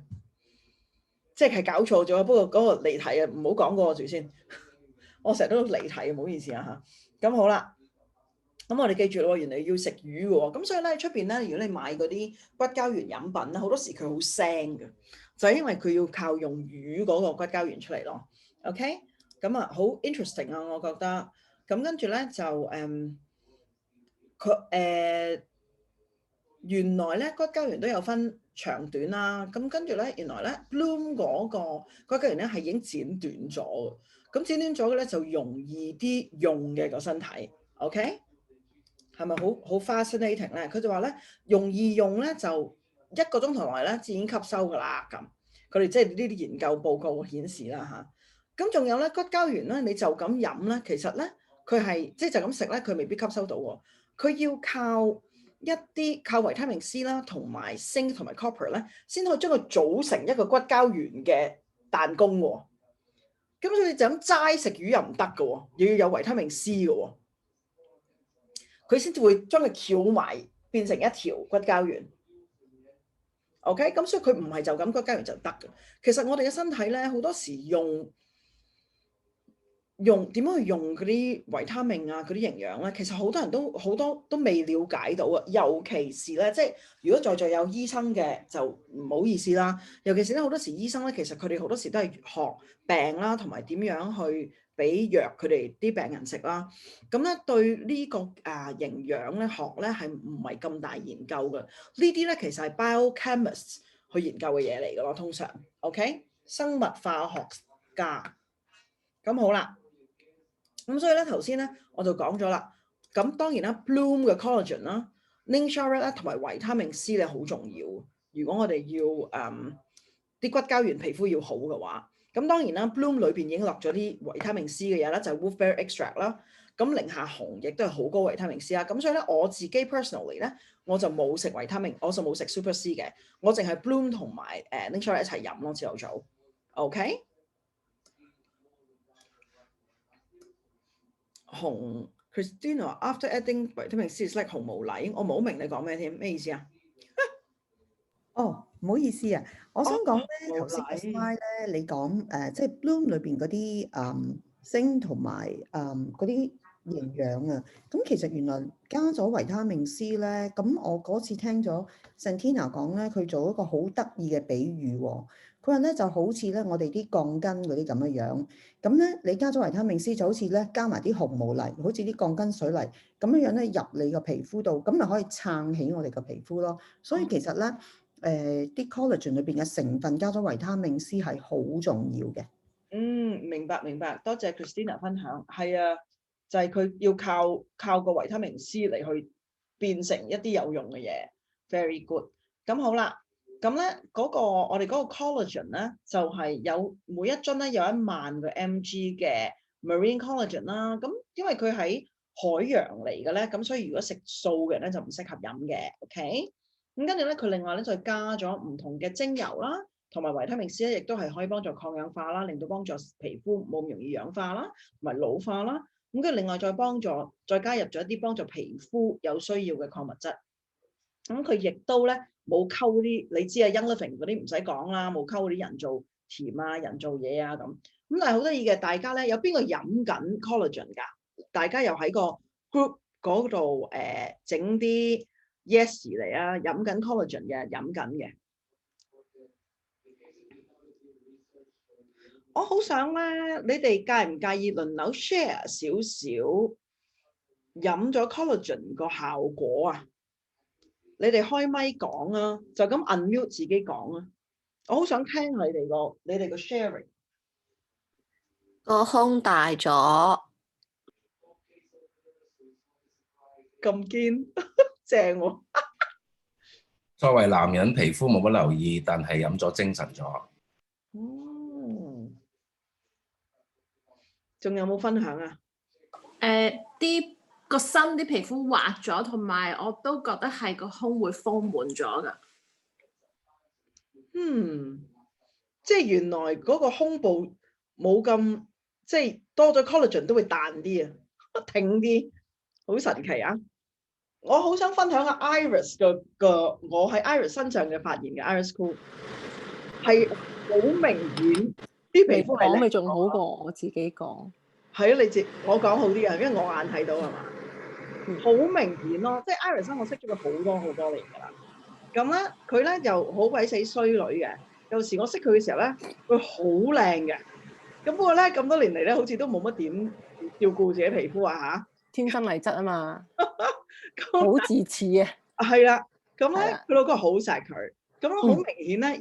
即係搞錯咗，不過嗰個離題啊，唔好講嗰個住先。我成日都離題，唔好意思啊嚇。咁好啦，咁我哋記住咯，原來要食魚嘅喎。咁所以咧，出邊咧，如果你買嗰啲骨膠原飲品咧，好多時佢好腥嘅，就係因為佢要靠用魚嗰個骨膠原出嚟咯。OK，咁啊好 interesting 啊，我覺得。咁跟住咧就原來咧骨膠原都有分長短啦。咁跟住咧，原來咧 Bloom 嗰個骨膠原咧係已經剪短咗嘅。咁剪短咗嘅咧就容易啲用嘅個身體。OK，係咪好 fascinating 咧？佢就話咧容易用咧就1個鐘頭內咧自然吸收㗎啦。咁佢哋即係呢啲研究報告顯示啦嚇。咁仲有咧骨膠原咧，你就咁飲咧，其實咧佢係即係就咁食咧，佢未必吸收到喎。佢要靠一啲靠維他命 C 啦，同埋鋅同埋 copper 咧，先可以將佢組成一個骨膠原嘅彈弓喎。咁所以就咁齋食魚又唔得嘅喎，又要有維他命 C 嘅喎，佢先至會將佢翹埋變成一條骨膠原。OK，咁所以佢唔係就咁骨膠原就得嘅。其實我哋嘅身體咧好多時用點樣去用嗰啲維他命啊，嗰啲營養咧，其實好多人都未了解到啊。尤其是咧，即係如果在座有醫生嘅，就唔好意思啦。尤其是咧，好多時醫生咧，其實佢哋好多時都係學病啦，同埋點樣去俾藥佢哋啲病人食啦。咁咧對呢個營養咧學咧係唔係咁大研究嘅？呢啲咧其實係 biochemist 去研究嘅嘢嚟嘅咯，通常 OK 生物化學家。咁好啦。咁所以咧，頭先咧我就講咗啦。咁當然啦 ，Bloom 嘅 collagen 啦 Ning Charette 啦，同埋維他命 C 咧好重要。如果我哋要啲骨膠原皮膚要好嘅話，咁當然啦 ，Bloom 裏邊已經落咗啲維他命 C 嘅嘢啦，就係 Wolfberry extract 啦。咁寧夏紅亦都係好高維他命 C 啦。咁所以咧，我自己 personally 咧，我就冇食維他命，我就冇食 Super C 嘅，我淨係 Bloom 同埋Ning Charette 一齊飲咯，朝頭早。OK。紅 Christina after adding vitamin C is like 紅毛禮，我冇明你講咩添，咩意思啊？哦，唔好意思啊，我想講咧，頭先個 slide 咧，你講即係 Bloom 裏邊嗰啲鋅同埋嗰啲營養啊，咁其實原來加咗維他命 C 咧，咁我嗰次聽咗 Santina 講咧，佢做一個好得意嘅比喻喎。佢話咧就好似咧我哋啲鋼筋嗰啲咁樣樣，咁咧你加咗維他命 C 就好似咧加埋啲紅毛泥，好似啲鋼筋水泥咁樣樣咧入你個皮膚度，咁咪可以撐起我哋個皮膚咯。所以其實咧啲 collagen 裏邊嘅成分加咗維他命 C 係好重要嘅。明白，多謝 Christina 分享。係啊，就係佢要靠個維他命 C 嚟去變成一啲有用嘅嘢。Very good。咁好啦。咁咧我哋嗰個 collagen 咧就係有每一樽咧有10000個 mg 嘅 marine collagen 啦。咁因為佢喺海洋嚟嘅咧，咁所以如果食素嘅人咧就唔適合飲嘅。OK。咁跟住咧佢另外咧再加咗唔同嘅精油啦，同埋維他命 C 咧亦都係可以幫助抗氧化啦，令到幫助皮膚冇咁容易氧化啦，同埋老化啦。咁跟住另外再加入咗一啲幫助皮膚有需要嘅礦物質。咁佢亦都咧冇溝啲，你知啊 Young Living 嗰啲唔使講啦，冇溝啲人造甜啊、人造嘢啊咁。咁但係好得意嘅，大家咧有邊個飲緊 collagen 㗎？大家又喺個 group 嗰度整啲 yes 嚟啊，飲緊 collagen 嘅，飲緊嘅。我好想咧，你哋介唔介意輪流 share 少少飲咗 collagen 個效果啊？你哋開咪講啊，就咁 unmute 自己講啊！我好想聽你哋個 sharing。個胸大咗，咁堅，正喎。作為男人，皮膚冇乜留意，但係飲咗精神咗。仲有冇分享啊？個身啲皮膚滑咗，同埋我都覺得係個胸會豐滿咗㗎。即係原來嗰個胸部冇咁，即係多咗 collagen 都會彈啲啊，挺啲，好神奇啊！我好想分享下 Iris 個我喺 Iris 身上嘅發現嘅 Iris Cool 係好明顯啲皮膚係講咪仲好過我自己講。係啊，我講好啲啊，因為我眼睇到係嘛，好明顯咯。即係 Iris 我識咗佢好多年㗎啦。咁咧佢咧又好鬼死衰女嘅。有時我識佢嘅時候咧，佢好靚嘅。咁不過咧咁多年嚟咧，好似都冇乜點照顧自己皮膚啊嚇。天生麗質啊嘛，好自恃啊。係啦，咁咧佢老公好錫佢，咁好明顯咧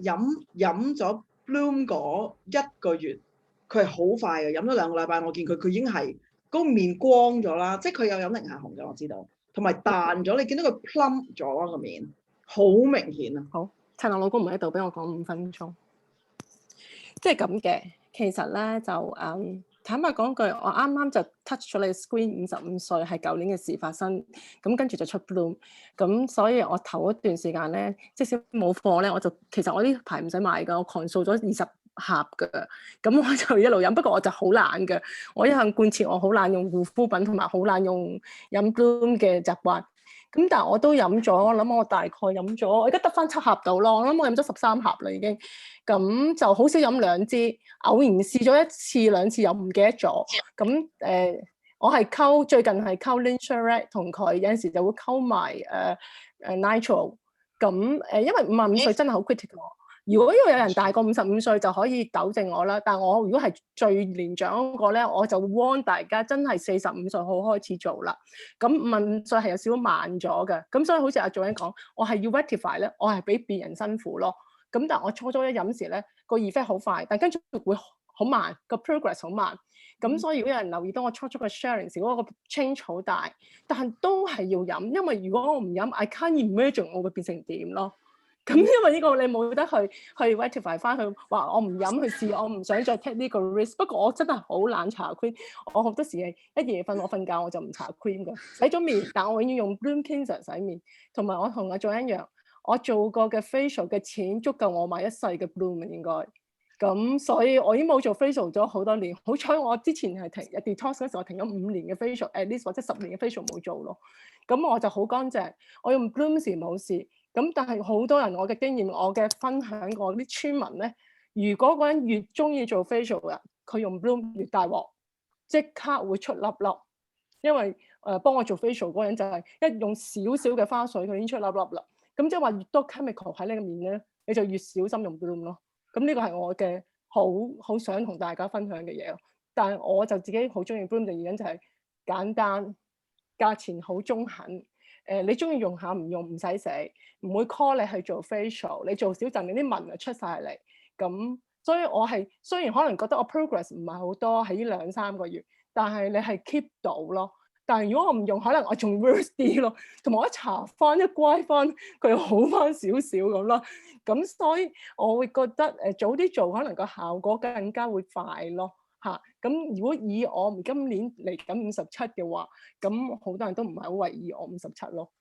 飲咗 Bloom 嗰1個月，佢係好快嘅，飲咗2個禮拜，我見佢已經係嗰個面光咗啦，即係佢有飲零下紅嘅，我知道，同埋彈咗，你見到佢 plump 咗個面，好明顯啊！好，趁我老公唔喺度，俾我講5分鐘。即係咁嘅，其實咧就坦白講句，我啱啱就 touch 咗你 screen 55歲，係舊年嘅事發生，咁跟住就出 Bloom， 咁所以我頭一段時間咧，即使冇貨咧，其實我呢排唔使買㗎，我狂掃咗20盒㗎，咁我就一路飲。不過我就好懶嘅，我一向貫徹我好懶用護膚品同埋好懶用飲 Bloom 嘅習慣。咁但係我都飲咗，我諗我大概飲咗，我而家得翻7盒到咯。我諗我飲咗13盒啦已經，咁就好少飲2支，偶然試咗1次2次又唔記得咗。咁我係溝最近係溝 Lincharette 同佢，有陣時就會溝埋Nitro。咁因為55歲真係好 critical。如果有人大過55歲就可以糾正我啦，但我如果係最年長嗰個咧，我就 warn 大家真係45歲好開始做啦。咁55歲係有少少慢咗嘅，咁所以好似阿Joanne講，我係要 rectify 咧，我係比別人辛苦咯。咁但係我初一飲時咧，個 effect 好快，但跟住會好慢，個 progress 好慢。咁所以如果有人留意到我初個 sharing 時嗰個 change 好大，但係都係要飲，因為如果我唔飲 ，I can't imagine 我會變成點咯。咁因為呢個你冇得去 rectify 翻去話我唔飲去試，我唔想再 take 呢個 risk。不過我真係好懶搽 cream， 我好多時係一夜瞓我瞓覺我就唔搽 cream 㗎，洗咗面，但我永遠用 Bloom Cleanser 洗面，同埋我同阿Joanne一樣，我做過嘅 facial 嘅錢足夠我買一世嘅 Bloom 應該。咁所以我已經冇做 facial 咗好多年，好彩我之前係停 detox 嗰時，我停咗5年嘅 facial，at least 或者10年嘅 facial 冇做咯。咁我就好乾淨，我用 Bloom 時冇事。咁但係好多人我嘅經驗，我嘅分享過啲村民咧，如果嗰人越中意做 facial 嘅，佢用 Bloom 越大鑊，即刻會出粒粒。因為幫我做 facial 嗰人就係一用少少嘅花水，佢已經出粒粒啦。咁即係話越多 chemical 喺你嘅面咧，你就越小心用 Bloom 咯。咁呢個係我嘅好想同大家分享嘅嘢咯。但係我就自己好中意 Bloom 嘅原因就係簡單，價錢好中肯。你中意用下唔用唔使死，唔會 call 你去做 facial， 你做少陣你啲紋就出晒嚟。咁所以我係雖然可能覺得我 progress 唔係好多喺呢2-3個月，但係你係 keep 到咯。但係如果我唔用，可能我仲 worse 啲咯。同埋我一搽翻一乖翻，佢又好翻少少咁咯。咁所以我會覺得早啲做可能個效果更加會快咯。咁如果以我唔今年嚟緊57嘅話，咁好多人都唔係好為意我57咯。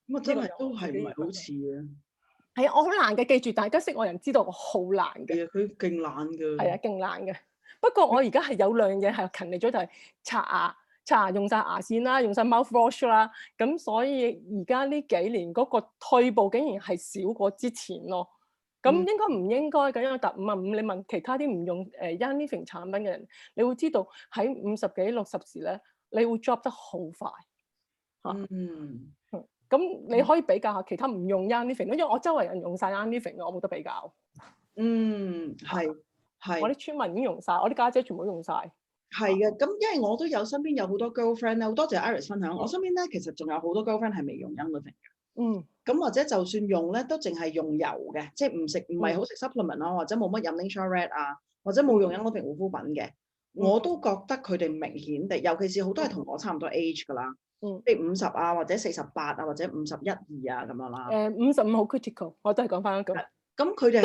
咁真係都係唔係好似啊？係啊，我好懶嘅，記住大家識我人知道我好懶嘅。係啊，佢勁懶㗎。係啊，勁懶嘅。不過我而家係有2樣嘢係勤力咗，就係刷牙用晒牙線啦，用晒 mouthwash 啦。咁所以而家呢幾年嗰個退步竟然係少過之前咯。咁應該唔應該嘅？因為踏55，你問其他啲唔用Young Living 產品嘅人，你會知道喺50幾60時咧，你會 drop 得好快嚇。咁你可以比較下其他唔用 Young Living，因為我周圍人用晒 Young Living，我冇得比較。係。我啲村民已經用晒，我啲家姐全部都用晒。係嘅，咁因為我都有身邊有好多 girlfriend 咧，好多謝 Iris 分享。我身邊咧其實仲有好多 girlfriend 係未用 Young Living 嘅。咁或者就算用咧，都淨係用油嘅，即係唔係好食 supplement 咯，或者冇乜飲 Lincharette 啊，或者冇用 Young Living 護膚品嘅。我都覺得佢哋明顯地，尤其是好多係同我差唔多 age 㗎啦，譬如50啊，或者48啊，或者51、2啊咁樣啦。55好 critical，我都係講翻一句。咁佢哋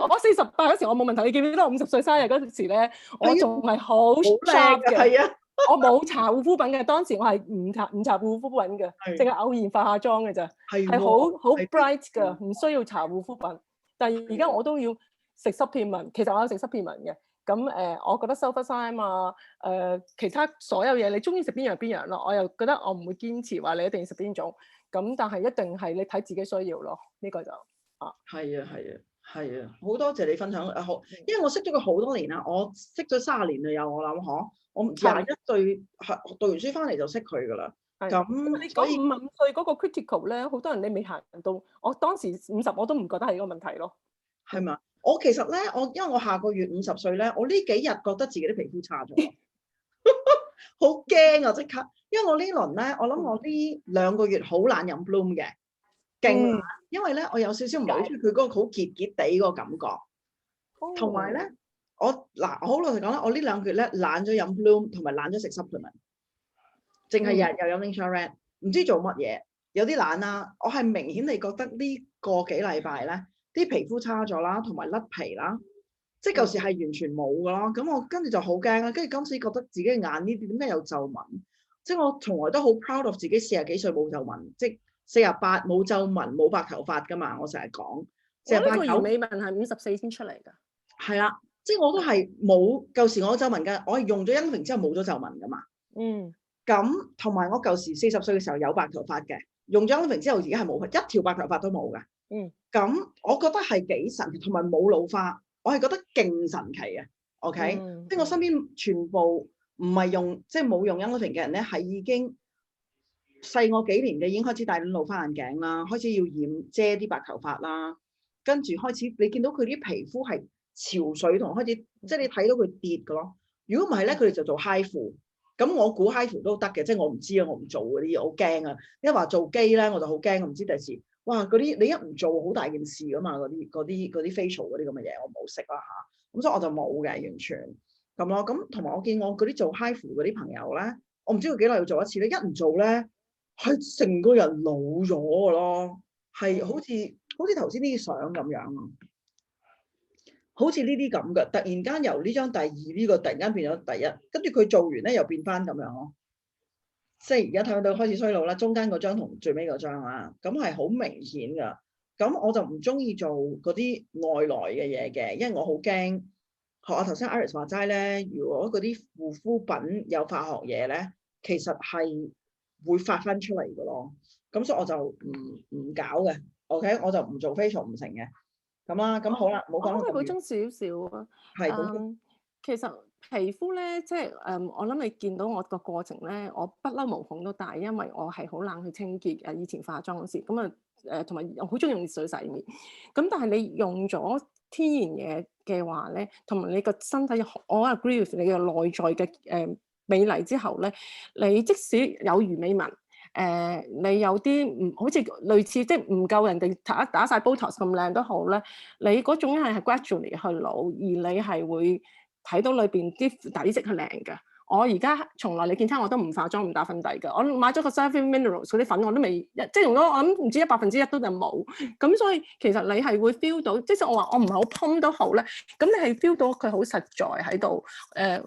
我48嗰時我冇問題，你記唔記得我50歲生日嗰時咧，我仲係好 sharp 嘅。係啊，我冇搽護膚品嘅，當時我係唔搽護膚品嘅，淨係偶然化下妝嘅咋，係好 bright 㗎，唔需要搽護膚品。但係而家我都要食supplement，其實我有食supplement嘅。咁我覺得 Sulfazime 啊，其他所有嘢你中意食邊樣咯，我又覺得我唔會堅持話你一定要食邊種。咁但係一定係你睇自己需要咯，呢個就係啊，好多謝你分享好，因為我識咗佢好多年啦，我識咗30年啦有我諗嗬，我21歲讀完書翻嚟就識佢噶啦。咁你講55歲嗰個 critical 咧，好多人你未行到，我當時50我都唔覺得係一個問題咯。係嘛？我其實咧，因為我下個月50歲咧，我呢幾日覺得自己啲皮膚差咗，好驚啊！即刻，因為我呢輪咧，我諗我呢2個月好懶飲 Bloom 嘅，勁懶，因為咧我有少少唔係好中意佢嗰個好結結地嗰個感覺，同埋咧我好老實講啦，我呢2個月咧懶咗飲 Bloom， 同埋懶咗食 supplement， 淨係日日有 Lincare Red， 唔知做乜嘢，有啲懶啦。我係明顯地覺得呢個幾禮拜咧，啲皮膚差咗啦，同埋甩皮啦，即係舊時係完全冇噶咯。咁我跟住就好驚啦，跟住今次覺得自己嘅眼呢啲點解有皺紋？即係我從來都好 proud of 自己40幾歲冇皺紋，即係48冇皺紋冇白頭髮噶嘛。我成日講48、9尾紋係54先出嚟㗎。係啦，即係我都係冇舊時我有皺紋㗎，我係用咗Youngling之後冇咗皺紋㗎嘛。咁同埋我舊時40歲嘅時候有白頭髮嘅，用咗Youngling之後而家係冇一條白頭髮都冇㗎。咁我覺得係幾神奇，同埋冇老花，我係覺得勁神奇嘅。OK，即係我身邊全部唔係用即係冇用Youngling嘅人咧，係已經細我幾年嘅，已經開始戴老花眼鏡啦，開始要染遮啲白頭髮啦，跟住開始你見到佢啲皮膚係潮水同開始，即係你睇到佢跌嘅咯。如果唔係咧，佢哋就做 HIFU。咁我估 HIFU都得嘅，即係我唔知啊，我唔做嗰啲嘢，好驚啊！因為話做機咧，我就好驚，我唔知第時哇嗰啲你一唔做好大件事噶嘛，嗰啲 facial 嗰啲咁嘅嘢，我冇識啦嚇。咁所以我就冇嘅，完全咁咯。咁同埋我見我嗰啲做 HIFU 嗰啲朋友咧，我唔知佢幾耐要做一次咧，一唔做咧係成個人老咗嘅咯，係好似頭先呢啲相咁樣啊。好似呢啲咁嘅，突然間由呢張第2呢個突然間變咗第1，跟住佢做完咧又變翻咁樣咯。即係而家睇到開始衰老啦，中間嗰張同最尾嗰張啦，咁係好明顯㗎。咁我就唔中意做嗰啲外來嘅嘢嘅，因為我好驚學我頭先 Iris 話齋咧，如果嗰啲護膚品有化學嘢咧，其實係會發翻出嚟嘅咯。咁所以我就唔搞嘅 ，OK， 我就唔做 facial 唔成嘅。咁啦，咁好啦，冇講。我可以補充少少啊。係其實皮膚咧，即係我諗你見到我個過程咧，我不嬲毛孔都大，因為我係好冷去清潔以前化妝嗰時，咁同埋我好中意用熱水洗面。咁但係你用咗天然嘢嘅話咧，同埋你個身體，我 agree with 你嘅內在嘅美麗之後咧，你即使有魚尾紋。你有啲好似類似即係唔夠人哋打晒 Botox 咁靚都好咧，你嗰種係 gradually 去老，而你係會睇到裏邊啲底色係靚嘅。我而家從來你見親我都唔化妝唔打粉底㗎，我買咗個 Cetaphil Minerals 嗰啲粉我都未，即係用咗我諗唔知1%都就冇。咁所以其實你係會 feel 到，即使我話我唔係好 pump 都好咧，咁你係 feel 到佢好實在喺度，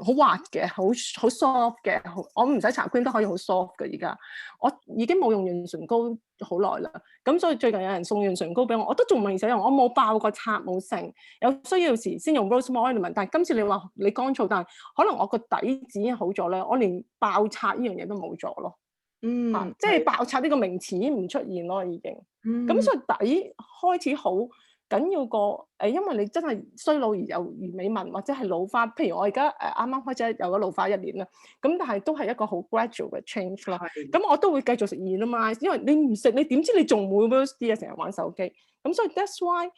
好滑嘅，好 soft 嘅，我唔使搽 cream 都可以好 soft 嘅。而家我已經冇用潤唇膏好耐啦，咁所以最近有人送潤唇膏俾我，我都仲未使用，我冇爆過擦冇成，有需要時先用 Rose Ointment。但係今次你話你乾燥，但係可能我個底子已經好咗咧，我連爆擦呢樣嘢都冇咗咯。即係爆擦呢個名詞已經唔出現咯，已經。咁所以底開始好緊要過因為你真係衰老而有魚尾紋或者係老花，譬如我而家啱啱開始有咗老花1年啦，咁但係都係一個好 gradual 嘅 change 咯。咁我都會繼續食 Elimine，因為你唔食你點知你仲會 worse 啲啊？成日玩手機，咁所以 that's why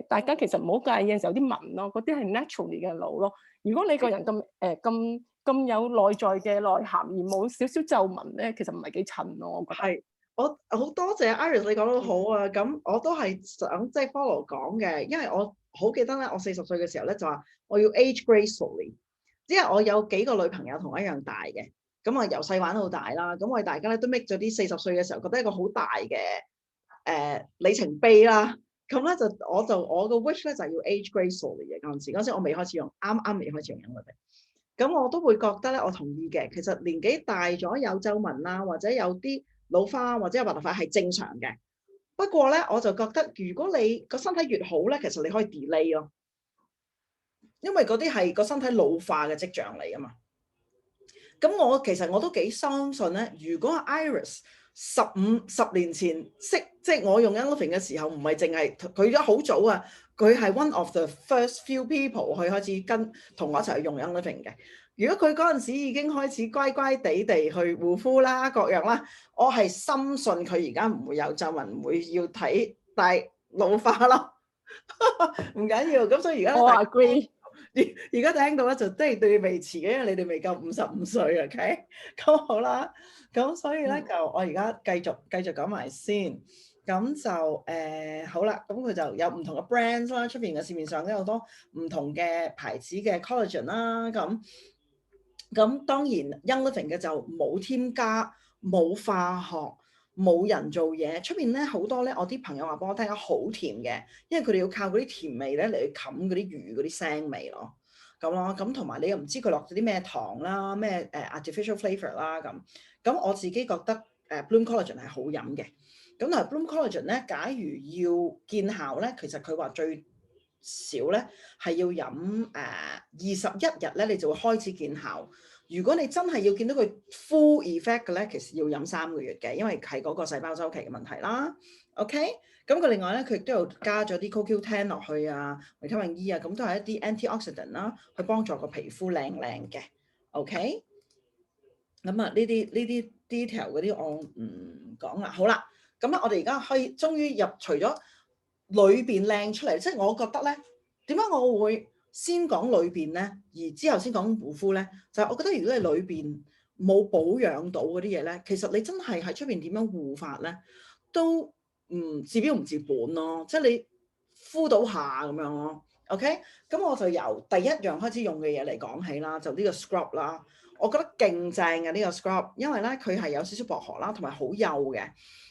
大家其實唔好介意有陣時有啲紋咯，嗰啲係 naturally 嘅老咯。如果你個人咁有內在嘅內涵而冇少少皺紋咧，其實唔係幾襯咯，我覺得。係。我好多謝 Iris 你講得好啊，咁我都係想即係 follow 講嘅，因為我好記得咧，我40歲嘅時候咧就話我要 age gracefully，因為我有幾個女朋友同我一樣大嘅，咁啊由細玩到大啦，咁我哋大家咧都 make 咗啲40歲嘅時候覺得一個好大嘅里程碑啦。咁咧我個 wish 咧就係要 age gracefully 嘅嗰陣時我未開始用，啱未開始用我哋。咁我都會覺得咧，我同意嘅。其實年紀大咗有皺紋啦，或者有啲老花或者有白頭髮係正常嘅。不過咧，我就覺得如果你個身體越好咧，其實你可以 delay 咯，因為嗰啲係個身體老化嘅跡象嚟啊嘛。咁其實我都幾相信咧，如果 Iris 10年前即係我用 Young Living 嘅時候，唔係淨係佢而家好早啊，佢係 one of the first few people 去開始同我一齊去用 Young Living 嘅。如果佢嗰陣時已經開始乖乖地去護膚啦，各樣啦，我係深信佢而家唔會有皺紋，唔會要睇大老化咯。唔緊要，咁所以而家我 agree。而家聽到咧就真係對你未遲嘅，因為你哋未夠55歲，OK？咁好啦，咁所以咧就我而家繼續講埋先，咁就好啦，咁佢就有唔同嘅 brands 啦，出邊嘅市面上都有好多唔同嘅牌子嘅 collagen 啦，咁當然 Young Living 嘅就冇添加、冇化學、冇人做嘢，出邊咧好多咧，我啲朋友話幫我聽好甜嘅，因為佢哋要靠嗰啲甜味咧嚟去冚嗰啲魚嗰啲腥味咯，咁同埋你又唔知佢落咗啲咩糖啦，咩artificial flavour 啦咁我自己覺得Bloom Collagen 係好飲嘅，咁同埋 Bloom Collagen 咧，假如要見效咧，其實佢話最少咧係要飲21日咧，你就會開始見效。如果你真係要見到佢 full effect 嘅咧，其實要飲3個月嘅，因為係嗰個細胞周期嘅問題啦。OK，咁佢另外咧，佢亦都有加咗啲 CoQ10 落去啊，維他命 E 啊，咁都係一啲 antioxidant 啦，去幫助個皮膚靚嘅。OK，咁啊呢啲 detail 嗰啲我唔講啦。好啦，咁啊我哋而家可以終於除咗裏邊靚出嚟，即係我覺得咧，點解我會先講裏邊咧，而之後先講護膚咧？就係我覺得如果你裏邊冇保養到嗰啲嘢咧，其實你真係喺出邊點樣護法咧，都唔治標唔治本咯。即係你敷到下咁樣咯。OK，咁我就由第一樣開始用嘅嘢嚟講起啦，就呢個 scrub 啦。我覺得勁正嘅呢個 scrub，因為咧佢係有少少薄荷啦，同埋好幼嘅。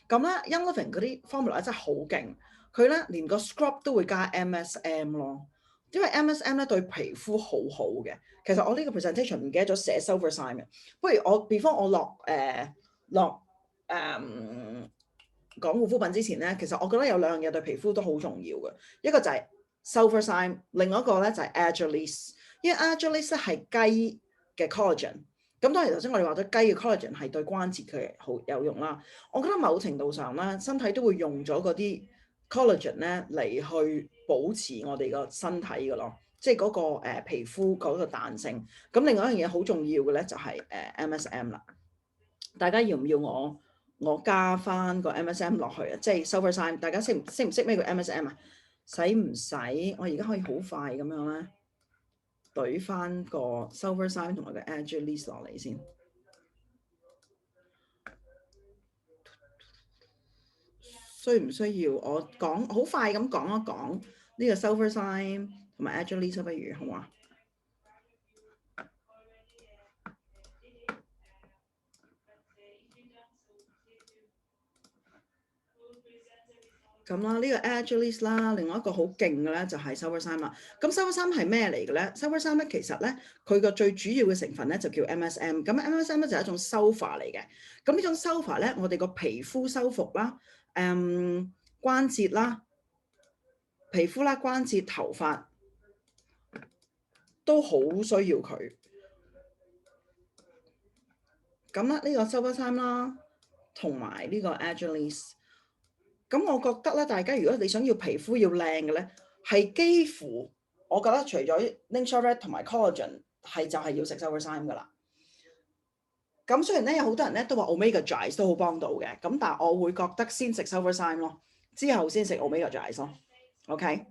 咁咧 Young Living 嗰啲 formula 真係好勁，佢咧連個 scrub 都會加 MSM 咯。因為 MSM 咧對皮膚好好嘅，其實我呢個 presentation 唔記得咗寫 Silversime 嘅，不如before 我講護膚品之前咧，其實我覺得有2樣嘢對皮膚都好重要嘅，一個就係 Silversime， 另外一個咧就係 Agilis， 因為 Agilis 咧係雞嘅 collagen， 咁當然頭先我哋話咗雞嘅 collagen 係對關節佢好有用啦，我覺得某程度上咧身體都會用咗嗰啲 collagen 咧嚟去保持我哋個身體嘅咯，即係嗰個皮膚嗰個彈性。咁另外一樣嘢好重要嘅咧就係MSM 啦。大家要唔要我加翻個 MSM 落去啊？即係 Silversime， 大家識唔識咩叫 MSM 啊？使唔使我而家可以好快咁樣咧，懟翻個 Silversime 同埋個 Agilis 落嚟先。需唔需要我講好快咁講一講呢個 Silversime 同埋 Agilis 不如好嘛？咁啦，呢個 Agilis 啦，另外一個好勁嘅咧就係 Silversime 啦。咁 Silversime 係咩嚟嘅咧 ？Silversime 咧其實咧佢個最主要嘅成分咧就叫 MSM。咁 MSM 咧就係一種 sulfur 嚟嘅。咁呢種 sulfur 咧，我哋個皮膚修復啦、關節啦、皮膚啦、關節、頭髮都好需要佢。咁咧呢個 Silversime啦，同埋呢個 Agilis。咁我覺得咧，大家如果你想要皮膚要靚嘅咧，係幾乎我覺得除咗 Nature Red 同埋 Collagen 就係要食 Silversime 噶啦。咁雖然咧有好多人咧都話 Omega Dries 都好幫到嘅，咁但係我會覺得先食 Silversime 咯，之後先食 Omega Dries 咯。OK，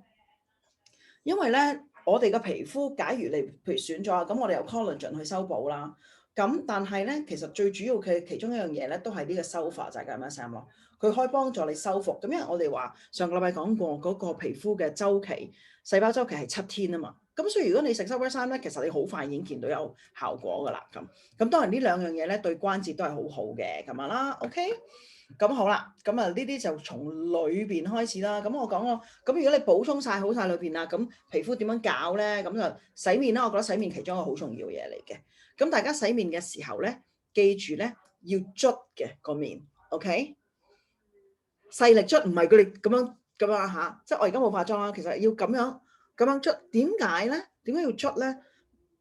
因為咧我哋嘅皮膚，假如你譬如損咗，咁我哋由 Collagen 去修補啦。咁但係咧，其實最主要嘅其中一樣嘢咧，都係呢個 sulfur 就係 MSM 咯。佢可以幫助你修復。咁因為我哋話上個禮拜講過嗰個皮膚嘅週期，細胞週期係7天啊嘛。咁所以如果你食 Subway 咧，其實你好快已經見到有效果噶啦。咁當然呢兩樣嘢咧對關節都係好好嘅咁樣啦。OK，咁好啦，咁啊呢啲就從裏邊開始啦。咁我講咯，咁如果你補充晒好晒裏邊啦，咁皮膚點樣搞咧？咁就洗面啦。我覺得洗面其中一個好重要嘅嘢嚟嘅。咁大家洗面嘅時候咧，記住咧要捽嘅個面 ，OK？ 細力捽，唔係佢哋咁樣嚇。即係我而家冇化妝啦，其實要咁樣捽。點解咧？點解要捽咧？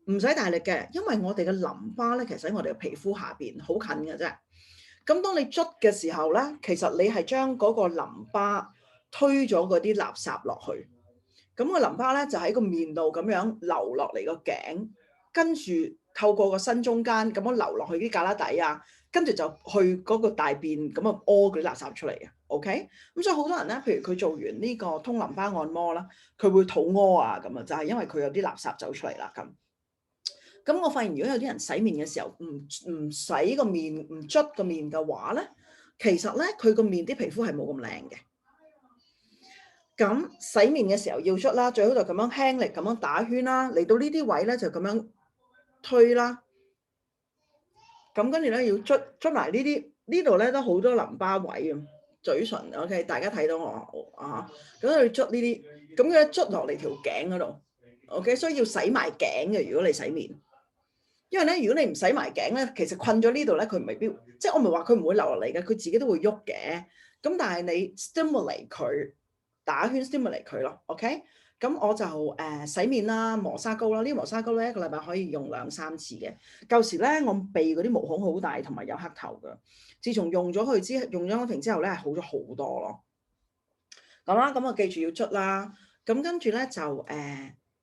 唔使大力嘅，因為我哋嘅淋巴咧，其實喺我哋嘅皮膚下邊好近嘅啫。咁當你捽嘅時候咧，其實你係將嗰個淋巴推咗嗰啲垃圾落去。咁個淋巴咧就喺個面度咁樣流落嚟個頸，跟住透過個身中間咁樣流落去啲胳肋底啊，跟住就去嗰個大便咁啊屙嗰啲垃圾出嚟嘅。OK， 咁所以好多人咧，譬如佢做完呢個通淋巴按摩啦，佢會肚屙啊咁啊，就係因為佢有啲垃圾走出嚟啦咁。咁我發現如果有啲人洗面嘅時候唔洗個面唔捽個面嘅話咧，其實咧佢個面啲皮膚係冇咁靚嘅。咁洗面嘅時候要捽啦，最好就咁樣輕力咁樣打圈啦，嚟到呢啲位咧就咁樣推啦。咁跟住咧要捽埋呢度咧都好多淋巴位啊，嘴唇 OK， 大家睇到我啊，咁要捽呢啲，咁佢捽落嚟條頸嗰度 OK， 所以要洗埋頸嘅。如果你洗面，因為咧如果你唔洗埋頸咧，其實困咗呢度咧，佢未必即係我唔係話佢唔會流落嚟嘅，佢自己都會喐嘅。咁但係你 stimulate 佢。打圈 stimulate 佢咯 ，OK？ 咁我就洗面啦，磨砂膏啦。呢啲磨砂膏咧一個禮拜可以用2-3次嘅。舊時咧我鼻嗰啲毛孔好大，同埋有黑頭㗎。自從用咗嗰瓶之後咧，好咗好多咯。咁啦，咁我記住要捽啦。咁跟住咧就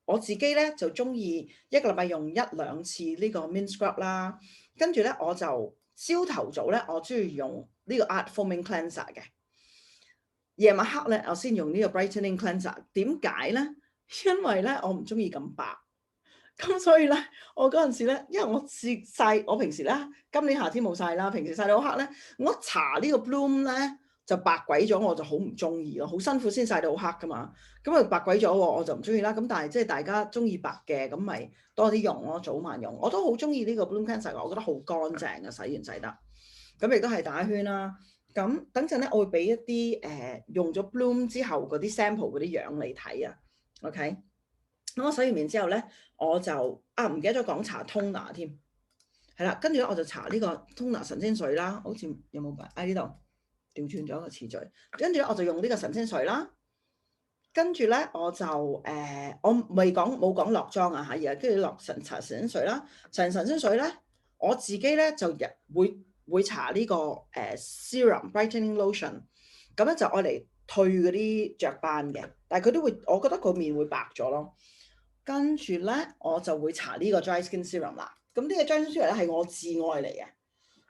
我自己咧就中意一個禮拜用1-2次呢個 mint scrub 啦。跟住咧我就朝頭早咧我中意用呢個 Art Foaming Cleanser 嘅。夜晚黑咧，我先用呢個 brightening cleanser。點解咧？因為咧，我唔中意咁白。咁所以咧，我嗰陣時咧，因為我曬，我平時咧，今年夏天冇曬啦，平時曬到黑咧，我搽呢個 bloom 咧就白鬼咗，我就好唔中意咯，好辛苦先曬到好黑噶嘛。咁啊白鬼咗喎，我就唔中意啦。咁但係即係大家中意白嘅，咁咪多啲用咯，早晚用。我都好中意呢個 bloom cleanser，我覺得好乾淨嘅，洗完洗得。咁亦都係打圈啦。咁等陣咧，我會俾一啲用咗 bloom 之後嗰啲 sample 嗰啲樣你睇啊。OK， 咁我洗完面之後咧，我就唔記得咗講搽 toner 添，係啦，跟住咧我就搽呢個 toner 神仙水啦，好似有冇擺喺呢度調轉咗個次序，跟住咧我就用呢個神仙水啦，跟住咧我就我冇講落妝啊嚇，而係跟住落搽神仙水啦，神仙水咧我自己咧就會搽呢個serum brightening lotion， 咁咧就愛嚟退嗰啲雀斑嘅，但係佢都會，我覺得個面會白咗咯。跟住咧我就會搽呢個 dry skin serum 啦。咁呢個 dry skin serum 咧係我至愛嚟嘅，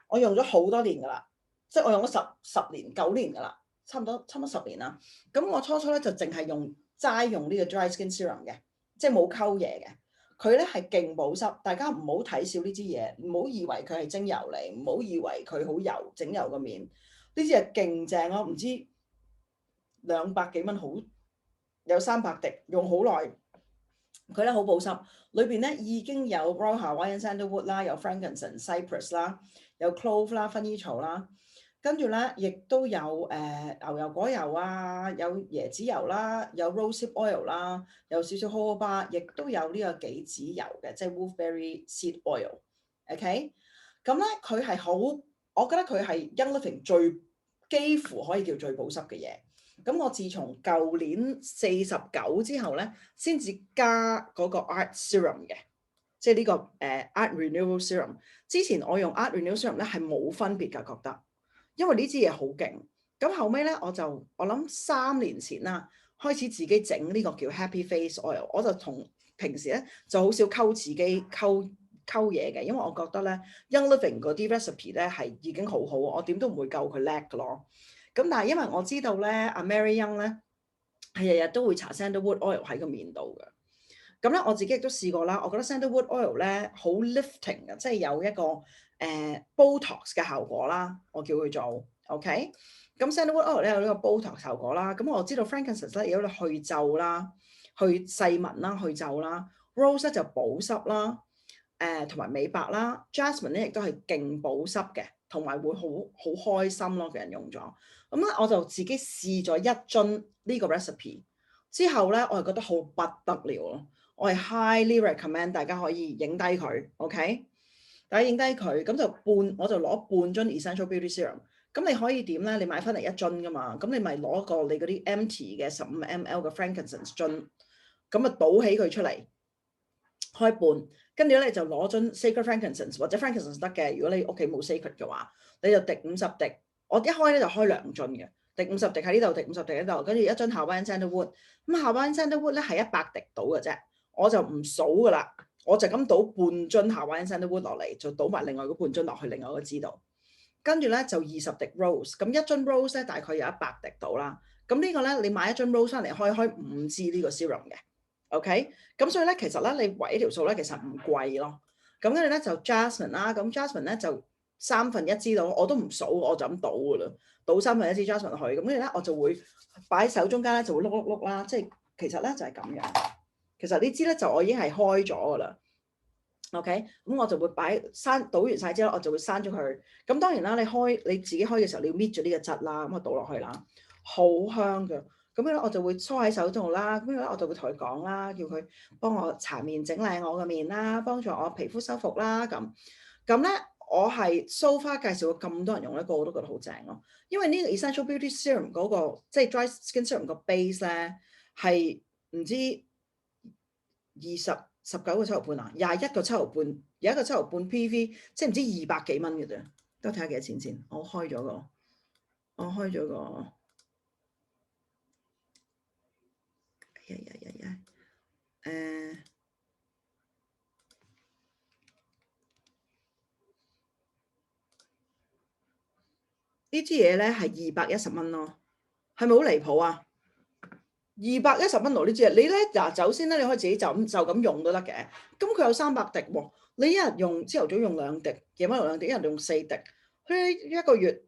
我用咗好多年噶啦，即係我用咗10年9年噶啦，差唔多10年啦。咁我初咧就淨係齋用呢個 dry skin serum 嘅，即係冇溝嘢嘅。佢咧係勁保濕，大家唔好睇少呢支嘢，唔好以為佢係精油嚟，唔好以為佢好油整油個面。呢支係勁正咯，唔知200幾蚊，好有300滴，用好耐。佢咧好保濕，裏邊咧已經有 Royal Hawaiian Sandalwood 啦，有 Frankincense、Cypress 啦，有 Clove 啦、薰衣草啦，跟住咧亦都有牛油果油啊，有椰子油啦，有 Rosehip Oil 啦，有少少 jojoba，亦都有呢個杞子油嘅，即係 Wolfberry Seed Oil。OK， 咁咧佢係好，我覺得佢係 Young Living 幾乎可以叫最保濕嘅嘢。咁我自從舊年49之後咧，先至加嗰個 Art Serum 嘅，即係呢個Art Renewal Serum。之前我用 Art Renewal Serum 咧係冇分別㗎，覺得，因為呢支嘢好勁。咁後尾咧我諗3年前啦，開始自己整呢個叫 Happy Face Oil。我就同平時咧就好少溝自己溝嘢嘅，因為我覺得咧 Young Living 嗰啲 recipe 咧係已經好好，我點都唔會夠佢叻㗎咯。咁但係因為我知道咧，阿 Mary Young 咧係日日都會搽 Sandalwood Oil 喺個面度嘅。咁咧我自己亦都試過啦，我覺得 Sandalwood Oil 咧好 lifting 嘅，即係有一個Botox 嘅效果啦，我叫佢做 OK。咁 Sandalwood Oil 咧有呢個 Botox 效果啦。咁我知道 Frankincense 咧有去皺啦，去細紋啦，去皺啦。Rose 咧就保濕啦，同埋美白啦。Jasmine 咧亦都係勁保濕嘅，同埋會好開心咯，嘅人用咗。咁咧我就自己試咗1樽呢個 recipe 之後咧，我係覺得好不得了咯。我係 highly recommend 大家可以影低佢 ，OK？ 大家影低佢，咁就我就攞半樽 Essential Beauty Serum。咁你可以點咧？你買翻嚟1樽噶嘛，咁你咪攞個你嗰啲 empty 嘅15 ml 嘅 frankincense 樽，咁啊倒起佢出嚟，開半，跟住咧就攞樽 sacred frankincense 或者 frankincense 得嘅。如果你屋企冇 sacred 嘅話，你就滴50滴。我一開咧就開2樽嘅，滴50滴喺呢度，滴50滴喺度，跟住1樽 Hawaiian Sandalwood。咁 Hawaiian Sandalwood 咧係100滴到嘅啫，我就唔數噶啦，我就咁倒半樽 Hawaiian Sandalwood 落嚟，就倒埋另外嗰半樽落去另外一個支度。跟住咧就20滴 rose，咁1樽 rose 咧大概有100滴到啦。咁呢個咧你買1樽 rose 翻嚟開5支呢個 serum 嘅 ，OK？ 咁所以咧其實咧你圍一條數咧其實唔貴咯。咁跟住咧就 jasmine 啦，咁 jasmine 咧就1/3支到，我都唔數，我就咁倒噶啦，倒1/3支 jasmine 落去。咁跟住咧我就會擺喺手中間咧就會碌啦，即係其實咧就係咁樣。其實呢支咧就我已經係開咗噶啦。OK， 咁我就會倒完晒之後，我就會閂咗佢。咁當然啦，你自己開嘅時候，你要搣咗呢個質啦，咁我倒落去啦，好香嘅。咁樣咧，我就會搓喺手度啦。咁樣咧，我就會同佢講啦，叫佢幫我搽面整靚我嘅面啦，幫助我皮膚修復啦。咁咧，我係 so far 介紹過咁多人用咧，個個都覺得好正咯。因為呢個 Essential Beauty Serum 嗰個即係 Dry Skin Serum 個 base 咧係唔知19個7毫半啊，21個7毫半，有一個7毫半 PV， 即係唔知200幾蚊嘅啫。都睇下幾多錢先。我開咗個，呢支嘢咧係210蚊咯，係咪好離譜啊？210蚊攞呢支嘢，你咧嗱，首先咧你可以自己就咁用都得嘅。咁佢有300滴喎，你一日用朝頭早用2滴，夜晚用2滴，一日用4滴，佢1個月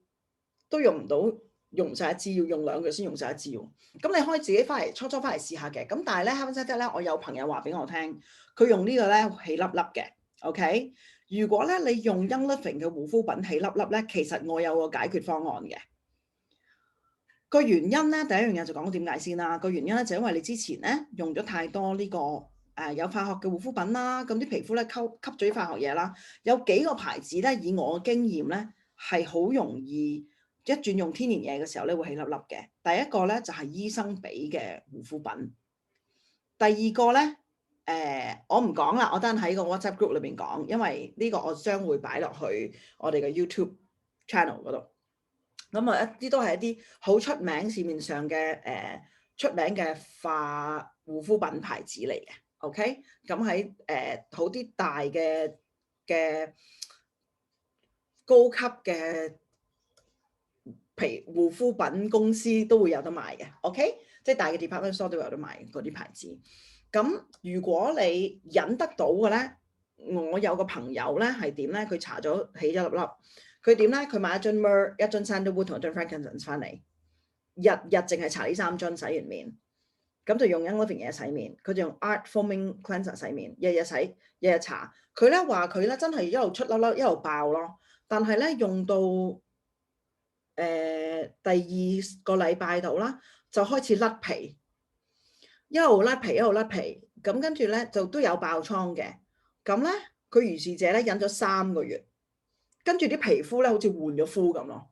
都用唔到，用唔晒一支，要用2個月先用晒一支喎。咁你可以自己翻嚟初翻嚟試下嘅。咁但係咧 Heaven Scented 咧，我有朋友話俾我聽，佢用呢個咧起粒粒嘅。OK， 如果咧你用 Young Living 嘅護膚品起粒粒咧，其實我有個解決方案嘅。個原因咧，第一樣嘢就講點解先啦。個原因咧就因為你之前咧用咗太多呢個有化學嘅護膚品啦，咁啲皮膚咧吸咗啲化學嘢啦。有幾個牌子咧，以我嘅經驗咧係好容易一轉用天然嘢嘅時候咧會起粒粒嘅。第一個咧就係醫生俾嘅護膚品，第二個咧我唔講啦，我單喺個 WhatsApp group 裏邊講，因為呢個我將會擺落去我哋嘅 YouTube channel 嗰度。咁啊，一啲都係一啲好出名市面上嘅出名嘅化護膚品牌子嚟嘅。OK， 咁喺好啲大嘅高級嘅護膚品公司都會有得賣嘅。OK， 即係大嘅 department store 都有得賣嗰啲牌子。咁如果你忍得到嘅咧，我有個朋友咧係點咧？佢搽咗起咗粒粒。佢點咧？佢買1樽 Myrrh、1樽 Sandalwood 同1樽 frankincense 翻嚟，日淨係搽呢3樽洗完面，咁就用 Young Living 嘢洗面，佢就用 Art Foaming Cleanser 洗面，日日洗，日日搽。佢咧話佢咧真係一路出粒粒，一路爆咯。但係咧用到第2個禮拜度啦，就開始甩皮，一路甩皮，咁跟住咧就都有爆瘡嘅。咁咧佢如是者咧忍咗3個月。跟住啲皮膚咧，好似換咗膚咁咯。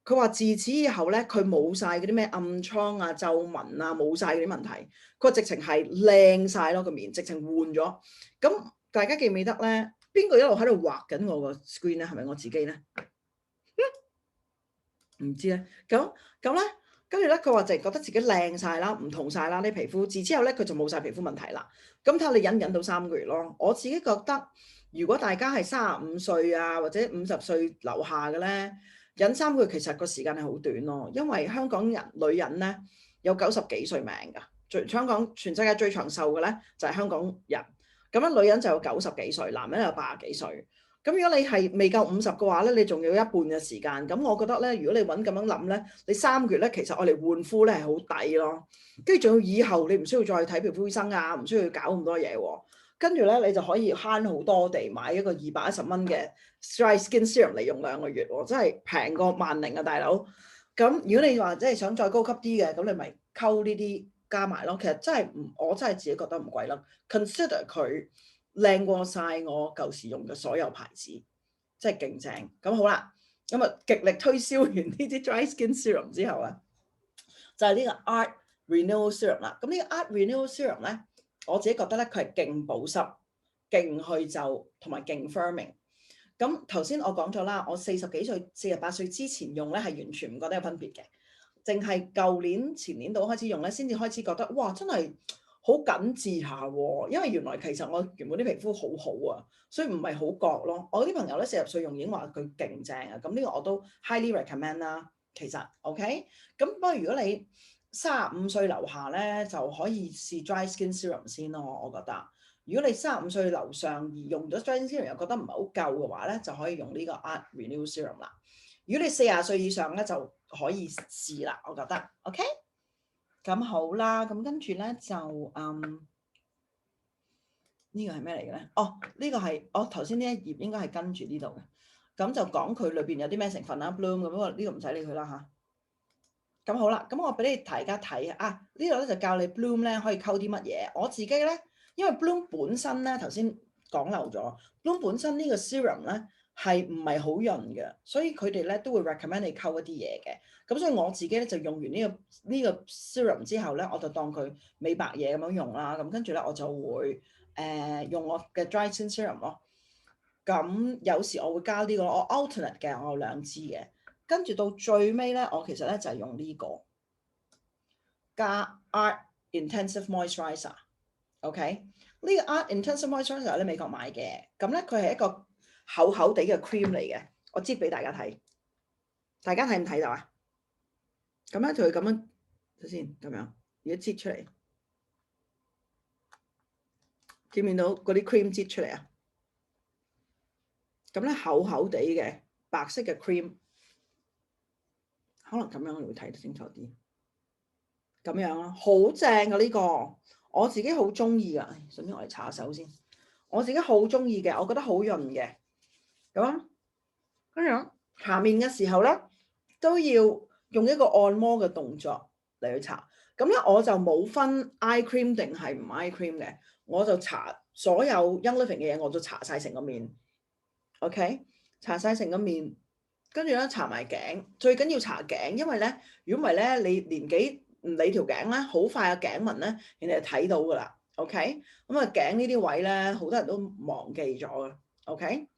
佢話自此以後咧，佢冇晒嗰啲咩暗瘡啊、皺紋啊，冇晒嗰啲問題。佢話直情係靚晒咯，個面直情換咗。咁大家記唔記得咧？邊個一路喺度畫緊我個 screen 咧？係咪我自己咧？唔知咧。咁咧，跟住咧，佢話就係覺得自己靚晒啦，唔同晒啦啲皮膚。自之後咧，佢就冇晒皮膚問題啦。咁睇下你忍唔忍到3個月咯。我自己覺得。如果大家係35歲啊，或者50歲樓下嘅咧，忍3個月其實個時間係好短咯。因為香港女人咧有90幾歲命㗎，香港全世界最長壽嘅咧就係香港人。咁樣女人就有90幾歲，男人有80幾歲。咁如果你係未夠50嘅話咧，你仲要一半嘅時間。咁我覺得咧，如果你揾咁樣諗咧，你3個月咧，其實我哋換膚咧係好抵咯。跟住仲要以後你唔需要再睇皮膚醫生啊，唔需要搞咁多嘢喎。跟住咧，你就可以慳好多地買一個210蚊嘅 Dry Skin Serum 嚟用2個月喎，真係平過10,000啊，大佬。咁如果你話即係想再高級啲嘅，咁你咪溝呢啲加埋咯。其實真係我真係自己覺得唔貴啦。Consider 佢靚過晒我舊時用嘅所有牌子，真係勁正。咁好啦，咁啊極力推銷完呢啲 Dry Skin Serum 之後咧，就係呢個 Art Renewal Serum 啦。咁呢個 Art Renewal Serum 咧，我自己覺得咧，佢係勁保濕、勁去皺同埋勁 firming。咁頭先我講咗啦，我40幾歲、48歲之前用咧係完全唔覺得有分別嘅，淨係舊年、前年度開始用咧，先至開始覺得哇，真係好緊緻下喎。因為原來其實我原本啲皮膚好好啊，所以唔係好覺咯。我啲朋友咧40歲用已經話佢勁正啊，咁呢個我都 highly recommend 啦。其實 OK，咁不過如果你35歲樓下咧，就可以試 Dry Skin Serum 先咯，我覺得。如果你35歲樓上而用咗 Dry Skin Serum 又覺得唔係好夠嘅話咧，就可以用呢個 Art Renewal Serum 啦。如果你40歲以上咧，就可以試啦，我覺得。OK， 咁好啦，咁跟住咧就呢個係咩嚟嘅咧？哦，呢個係我頭先呢一頁應該係跟住呢度嘅，咁就講佢裏邊有啲咩成分啦 ，Bloom 咁，不過呢個唔使理佢啦嚇。咁好啦，咁我俾大家睇啊，呢度咧就教你 Bloom 咧可以溝啲乜嘢。我自己咧，因為 Bloom 本身咧頭先講漏咗 ，Bloom 本身呢個 serum 咧係唔係好潤嘅，所以佢哋咧都會 recommend 你溝一啲嘢嘅。咁所以我自己咧就用完呢個 serum 之後咧，我就當佢美白嘢咁樣用啦。咁跟住咧我就會用我嘅 dry skin serum 咯。咁有時我會加呢個，我 alternate 嘅，我有2支嘅。跟住到最尾咧，我其實咧就係用呢個加 Art Intensive Moisturizer。OK， 呢個 Art Intensive Moisturizer 喺美國買嘅，咁咧佢係一個厚厚地嘅 cream 嚟嘅。我擠俾大家睇，大家睇唔睇到啊？咁咧就佢咁樣，睇先咁樣，如果擠出嚟，見唔見到嗰啲 cream 擠出嚟啊？咁咧厚厚地嘅白色嘅 cream。可能咁樣你會睇得清楚啲，咁樣咯，好正㗎呢個，我自己好中意噶。順便我嚟搽手先，我自己好中意嘅，我覺得好潤嘅。咁跟住搽面嘅時候咧，都要用一個按摩嘅動作嚟去搽。咁咧我就冇分 eye cream 定係唔 eye cream 嘅，我就搽所有 Young Living 嘅嘢，我都搽晒成個面。OK， 搽晒成個面。跟住咧搽埋頸，最緊要搽頸，因為咧，如果唔係咧，你年紀唔理條頸咧，好快嘅頸紋咧，人哋就睇到噶啦。OK， 咁啊頸呢啲位咧，好多人都忘記咗嘅。OK，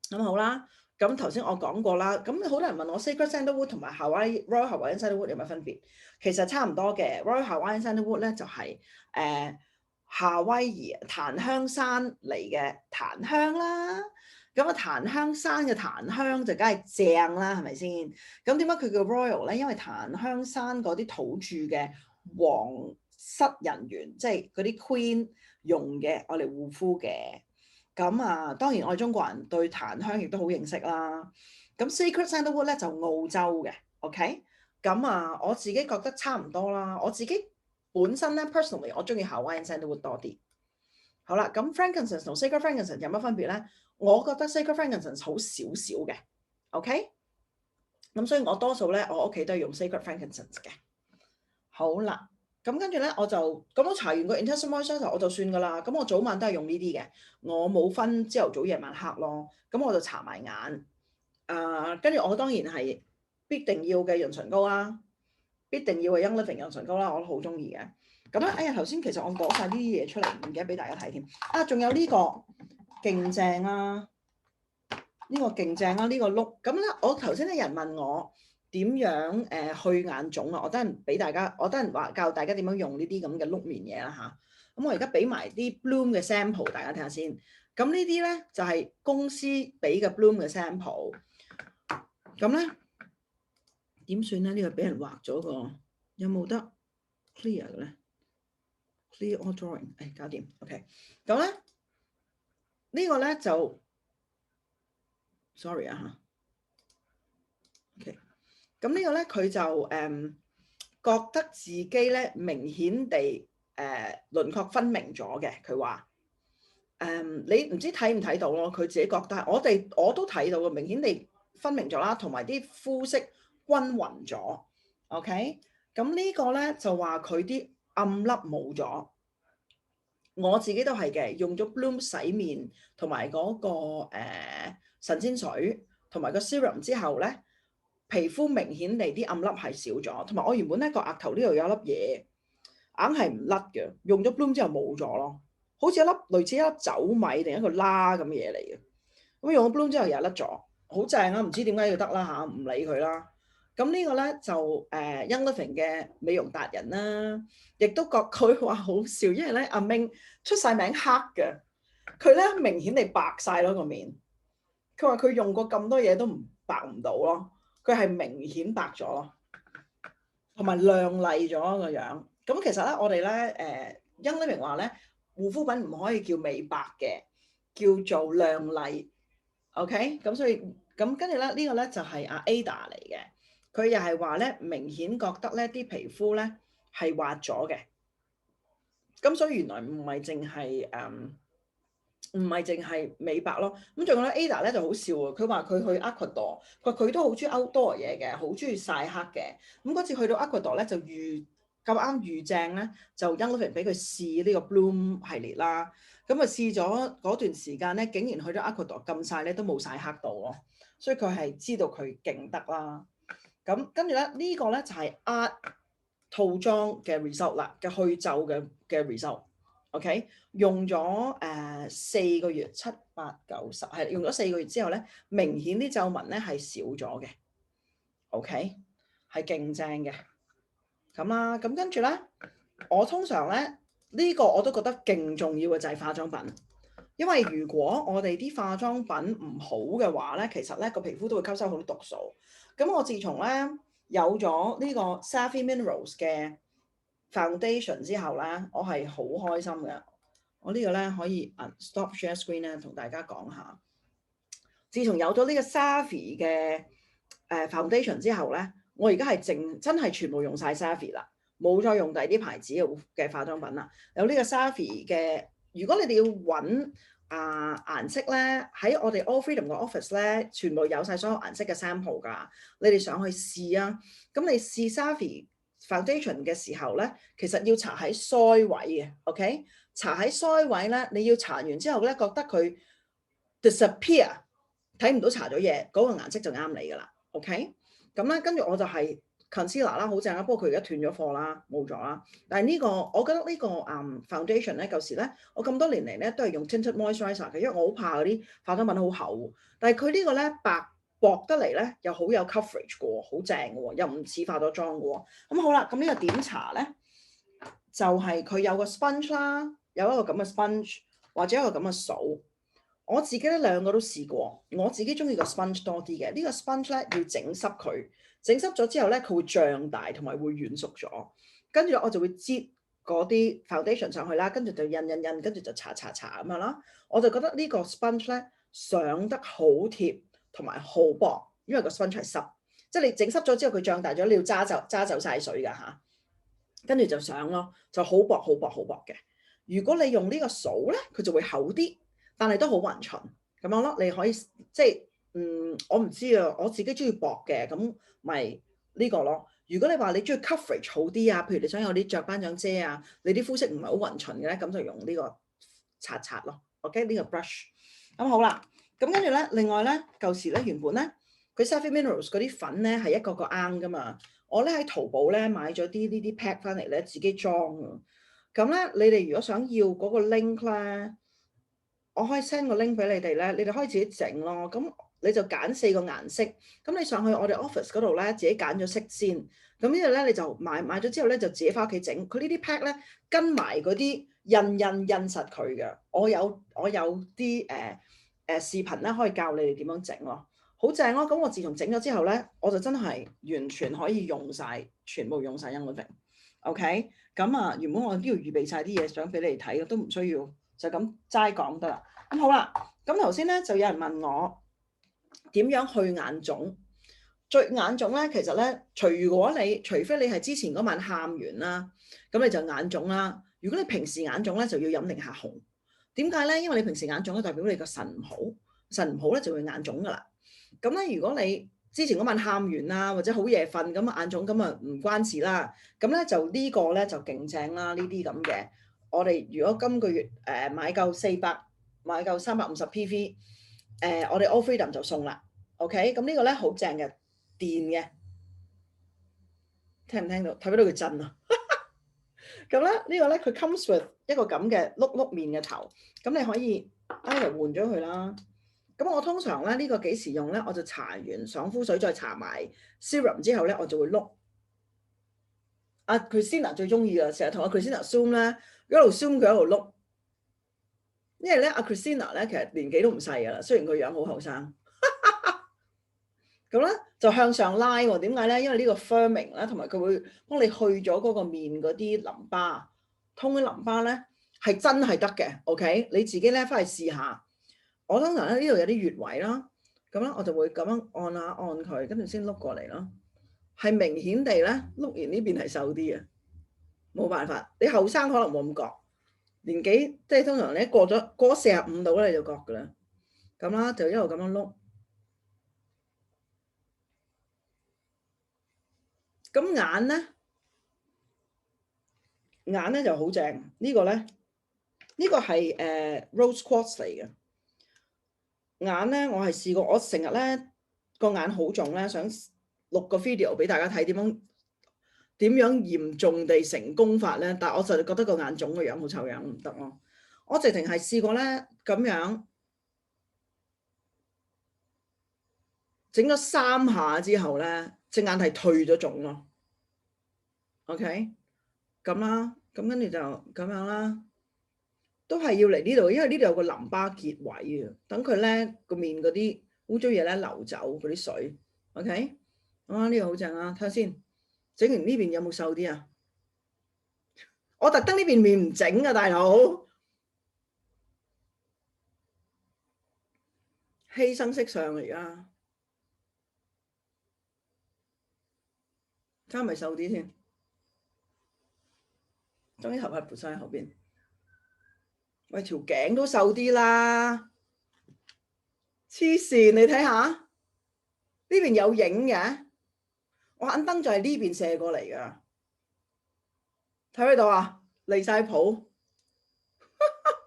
咁好啦。咁頭先我講過啦，咁好多人問我 Sacred Sandalwood 同埋 Royal Hawaiian Sandalwood 有乜分別？其實差唔多嘅。Royal Hawaiian Sandalwood 咧就係夏威夷檀香山嚟嘅檀香啦。咁啊，檀香山嘅檀香就梗係正啦，係咪先？咁點解佢叫 Royal 咧？因為檀香山嗰啲土著嘅皇室人員，即係嗰啲 Queen 用嘅，我嚟護膚嘅。咁啊，當然我哋中國人對檀香亦都好認識啦。咁 Sacred Sandalwood 咧就澳洲嘅 ，OK？咁啊，我自己覺得差唔多啦。我自己本身咧 personally 我中意 Hawaiian Sandalwood 多啲。好啦，咁 Frankincense 同 Sacred Frankincense 有乜分別咧？我覺得 Sacred Frankincense 好少少嘅 ，OK？ 咁所以我多數咧，我屋企都係用 Sacred Frankincense 嘅。好啦，咁跟住咧，我搽完個 Intensive Moisturizer 我就算噶啦。咁我早晚都係用呢啲嘅，我冇分朝頭早、夜晚、黑咯。咁我就搽埋眼，跟住我當然係必定要嘅潤唇膏啦，必定要嘅 Young Living 潤唇膏啦，我都好中意嘅。咁咧，哎呀，頭先其實我講晒呢啲嘢出嚟，唔記得俾大家睇添。啊，仲有呢個勁正啦，呢個勁正啦，呢個碌。咁咧，我頭先啲人問我點樣去眼腫啊，我等陣俾大家，我等陣話教大家點樣用呢啲咁嘅碌面嘢啦嚇。咁我而家俾埋啲 Bloom 嘅 sample， 大家睇下先。咁呢啲咧就係公司俾嘅 Bloom 嘅 sample。咁咧點算咧？呢個俾人畫咗個，有冇得 clear 嘅咧？ Clear all drawing， 搞掂 ，OK。咁咧呢個咧就 sorry 啊嚇。OK， 咁呢個咧佢就覺得自己咧明顯地輪廓分明咗嘅，佢話你唔知睇唔睇到咯？佢自己覺得，我都睇到嘅，明顯地分明咗啦，同埋啲膚色均勻咗。OK， 咁呢個咧就話佢啲暗粒冇咗。我自己都係嘅，用咗 Bloom 洗面同埋嗰個神仙水同埋個 serum 之後咧，皮膚明顯地啲暗粒係少咗，同埋我原本咧個額頭呢度有一粒嘢，硬係唔甩嘅，用咗 Bloom 之後冇咗咯，好似一粒類似一粒酒米定一個啦咁嘅嘢嚟嘅。咁用咗 Bloom 之後又甩咗，好正啊！唔知點解要得啦嚇，唔理佢啦。咁呢個咧就Young Living 嘅美容達人啦，亦都覺佢話好笑，因為咧阿明出晒名黑嘅，佢咧明顯地白晒咯個面。佢話佢用過咁多嘢都唔白唔到咯，佢係明顯白咗咯，同埋亮麗咗個樣。咁其實咧我哋咧Young Living話咧護膚品唔可以叫美白嘅，叫做亮麗。OK， 咁所以咁跟住咧呢個咧就係阿 Ada 嚟嘅。佢又係話咧，明顯覺得咧啲皮膚咧係滑咗嘅，咁所以原來唔係淨係美白咯。咁仲有咧 Ada 咧就好笑喎，佢話佢去 Ecuador，佢都好中意 outdoor 嘢嘅，好中意曬黑嘅。咁嗰次去到 Ecuador 咧就咁啱遇正咧，就 Young Living 俾佢試呢個 Bloom 系列啦。咁啊試咗嗰段時間咧，竟然去咗 Ecuador 咁曬咧都冇曬黑到咯，所以佢係知道佢勁得啦。咁跟住咧，呢個咧就係 Art 套裝嘅 result 啦，嘅去皺嘅 result。OK， 用咗4個月，7、8、9、10，係用咗4個月之後咧，明顯啲皺紋咧係少咗嘅。OK， 係勁正嘅。咁啦，咁跟住咧，我通常咧呢個我都覺得勁重要嘅就係化妝品，因為如果我哋啲化妝品唔好嘅話咧，其實咧個皮膚都會吸收好多毒素。咁我自從咧有咗呢個 Safi Minerals 嘅 foundation 之後咧，我係好開心嘅。我呢個咧可以stop share screen 咧，同大家講下。自從有咗呢個 Safi 嘅foundation 之後咧，我而家係真係全部用晒 Safi 啦，冇再用第二啲牌子嘅化妝品啦。有呢個 Safi 嘅，如果你哋要揾顏色咧，喺我哋 All Freedom 嘅 office 咧，全部有晒所有顏色嘅 sample 㗎。你哋上去試啊。咁你試 Safi foundation 嘅時候咧，其實要搽喺腮位嘅 ，OK？ 搽喺腮位咧，你要搽完之後咧，覺得佢 disappear， 睇唔到搽咗嘢，嗰個顏色就啱你㗎啦 ，OK？ 咁咧，跟住我就係 concealer 啦，好正啦，不過佢而家斷咗貨啦，冇咗啦。但係呢個，我覺得呢個foundation咧，舊時咧，我咁多年嚟咧都係用 tinted moisturizer 嘅，因為我好怕嗰啲化妝品好厚。但係佢呢個咧薄得嚟咧，又好有 coverage 嘅喎，好正嘅喎，又唔似化咗妝嘅喎。咁好啦，咁呢個點搽咧？就係佢有個 sponge 啦，有一個咁嘅 sponge 或者一個咁嘅掃。我自己咧兩個都試過，我自己中意個 sponge 多啲嘅。呢個 sponge 咧要整濕佢，整濕咗之後咧佢會脹大同埋會軟熟咗。跟住我就會擠嗰啲 foundation 上去啦，跟住就印，跟住就搽咁樣啦。我就覺得呢個 sponge 咧上得好貼同埋好薄，因為個 sponge 係濕，即係你整濕咗之後佢脹大咗，你要揸走晒水㗎嚇。跟住就上咯，就好薄嘅。如果你用呢個掃咧，佢就會厚啲。但係都好勻循咁樣咯，你可以即係我唔知啊，我自己中意薄嘅，咁咪呢個咯。如果你話你中意 coverage 好啲啊，譬如你想有啲雀斑長遮啊，你啲膚色唔係好勻循嘅咧，咁就用呢個刷咯。OK， 呢個 brush 咁好啦。咁跟住咧，另外咧舊時咧原本咧佢 Safi Minerals 嗰啲粉咧係一個罌噶嘛，我咧喺淘寶咧買咗呢啲 pack 翻嚟咧自己裝啊。咁咧你哋如果想要嗰個 link 咧，我可以 send 個 link 俾你哋咧，你哋可以自己整咯。咁你就揀4個顏色，咁你上去我哋 office 嗰度咧，自己揀咗色先。咁呢度咧你就買咗之後咧，就自己翻屋企整。佢呢啲 pack 咧跟埋嗰啲印實佢嘅。我有啲視頻咧可以教你哋點樣整咯，好正咯。咁我自從整咗之後咧，我就真係完全可以用晒，全部用晒 Young Living。OK， 咁原本我都要預備晒啲嘢想俾你哋睇嘅，都唔需要。就咁齋講得啦。咁好啦，咁頭先咧就有人問我點樣去眼腫？最眼腫咧，其實咧，除非你係之前嗰晚喊完啦，咁你就眼腫啦。如果你平時眼腫咧，就要飲零下紅。點解咧？因為你平時眼腫咧，代表你個腎唔好，腎唔好咧就會眼腫噶啦。咁咧，如果你之前嗰晚喊完啦，或者好夜瞓咁眼腫，咁啊唔關事啦。咁咧就呢個咧就勁正啦，呢啲咁嘅。我哋如果今個月買夠350 PV，我哋 All Freedom 就送啦。OK，咁呢個咧好正嘅，電嘅，聽唔聽到？睇唔睇到佢震啊？咁咧呢個咧佢 comes with 一個咁嘅碌面嘅頭，咁你可以嚟換咗佢啦。咁我通常咧呢個幾時用咧？我就搽完爽膚水，再搽埋 serum 之後咧，我就會碌。阿 Christina 最中意啦，成日同阿 Christina zoom 咧，一路 zoom 佢一路碌。因為咧阿 Christina 咧其實年紀都唔細噶啦，雖然佢樣好後生。咁咧就向上拉喎，點解咧？因為呢個 firming 啦，同埋佢會幫你去咗嗰個面嗰啲淋巴，通啲淋巴咧係真係得嘅。OK，你自己咧翻去試下。我通常咧呢度有啲穴位啦，咁咧我就會咁樣按下按佢，跟住先碌過嚟咯。係明顯地咧碌完呢邊係瘦啲嘅，冇辦法。你後生可能冇咁覺，年紀即係通常你過咗45度咧你就覺噶啦。咁啦，就一路咁樣碌。咁眼咧就好正，呢個咧呢個係rose quartz 嚟嘅。眼咧我係試過，我成日咧個眼好重咧，想錄個 video 俾大家睇點樣嚴重地成功法咧，但係我就覺得個眼腫個樣好臭樣唔得咯。我直情係試過咧咁樣整咗3下之後咧，隻眼係退咗腫咯。OK， 咁啦，咁跟住就咁樣啦，都係要嚟呢度，因為呢度有個淋巴結位啊，等佢咧個面嗰啲污糟嘢咧流走嗰啲水。OK， 呢個好正啊，睇下先，整完呢邊有冇瘦啲啊？我特登呢邊面唔整啊，大佬，犧牲色相嚟㗎，睇下咪瘦啲先。將啲頭髮撥晒喺後邊，喂，條頸都瘦啲啦，黐線！你睇下呢邊有影嘅，我眼燈就係呢邊射過嚟噶，睇唔睇到啊？離晒譜，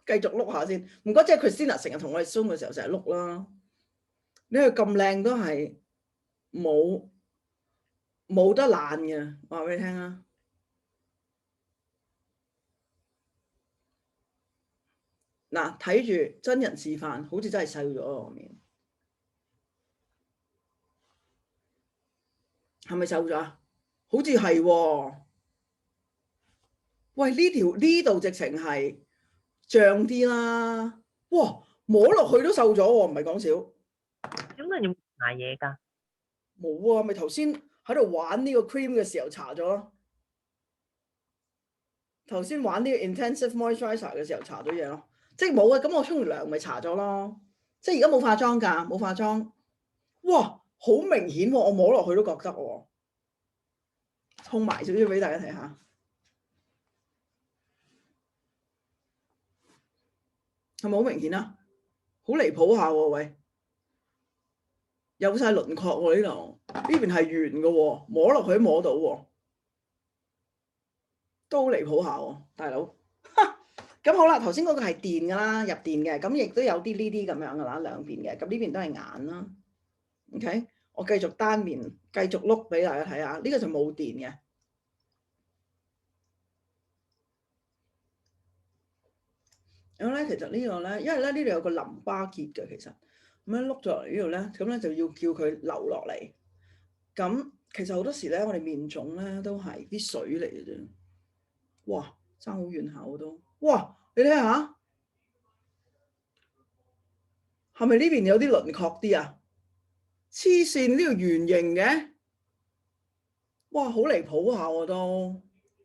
繼續碌下先。唔該，即係 Christina 成日同我哋 zoom 嘅時候成日碌啦。你佢咁靚都係冇得爛嘅，我話俾你聽啊！嗱，睇住真人示範，好似真係瘦咗個面，係咪瘦咗啊？好似係喎。喂，呢度直情係脹啲啦。哇，摸落去都瘦咗喎，唔係講笑。咁你要搽嘢㗎？冇啊，咪頭先喺度玩呢個 cream 嘅時候搽咗咯。頭先玩呢個 intensive moisturizer 嘅時候搽咗嘢咯。即係冇啊，咁我沖完涼咪搽咗咯。即係而家冇化妝㗎，冇化妝。哇，好明顯喎！我摸落去都覺得喎。沖埋少少俾大家睇下，係咪好明顯啊？好離譜下喎，喂！有晒輪廓喎呢度，呢邊係圓嘅喎，摸落去都摸到喎，都好離譜下喎，大佬。咁好啦，頭先嗰個係電㗎啦，入電嘅，咁亦都有啲呢啲咁樣㗎啦，兩邊嘅，咁呢邊都係眼啦。OK， 我繼續單面繼續碌俾大家睇下，呢個就冇電嘅。咁咧，其實呢個咧，因為咧呢度有個淋巴結嘅，其實咁樣碌咗嚟呢度咧，咁咧就要叫佢流落嚟。咁其實好多時咧，我哋面腫咧都係啲水嚟嘅啫。哇，爭好遠下我都。哇，你睇下，係咪呢邊有啲輪廓啲啊？黐線，呢度圓形嘅，哇，好離譜下我都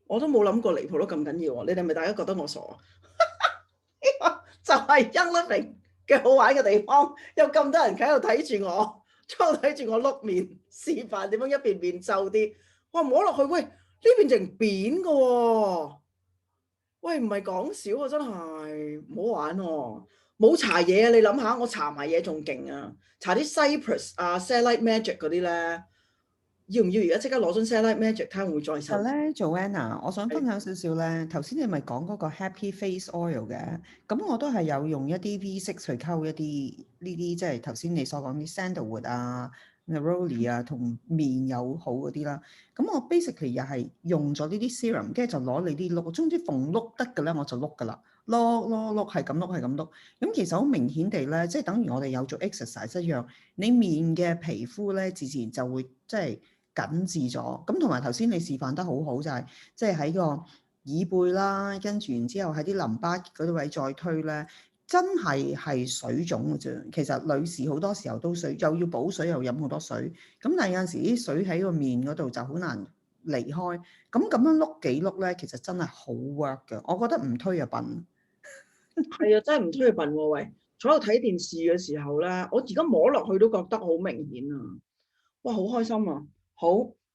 冇諗過離譜得咁緊要喎。你哋係咪大家覺得我傻啊？就係一粒零，嘅好玩嘅地方，有咁多人喺度睇住我，睇住我碌面示範點樣一邊邊皺啲。我摸落去，喂，呢邊淨扁嘅喎，喂，唔係講笑啊，真係唔好玩喎、冇搽嘢啊！你諗下，我搽埋嘢仲勁啊！搽啲 Cypress 啊、Satellite Magic 嗰啲咧，要唔要而家即刻攞樽 Satellite Magic 睇下會唔會再瘦？其實咧，Joanna，我想分享少少咧。頭先你咪講嗰個 Happy Face Oil 嘅，咁我都係有用一啲 V6 去溝一啲呢啲，即係頭先你所講啲 Sandalwood 啊、Neroli 啊，同面友好嗰啲啦。咁我 basically 又係用咗呢啲 serum，跟住就攞你啲碌，總之逢碌得嘅咧我就碌噶啦，碌係咁碌係咁碌。咁其實好明顯地咧，即係等於我哋有做 exercise 一樣，你面嘅皮膚咧自然就會即係緊緻咗，咁同埋頭先你示範得好好就係，即係喺個椅背啦，跟住然之後喺啲淋巴結嗰啲位再推咧，真係水腫嘅啫。其實女士好多時候都水，又要補水又飲好多水，咁但係有陣時啲水喺個面嗰度就好難離開。咁樣碌幾碌咧，其實真係好 work 嘅。我覺得唔推就笨。係啊，真係唔推去笨喎！喂，坐喺度睇電視嘅時候咧，我而家摸落去都覺得好明顯啊！哇，好開心啊！好，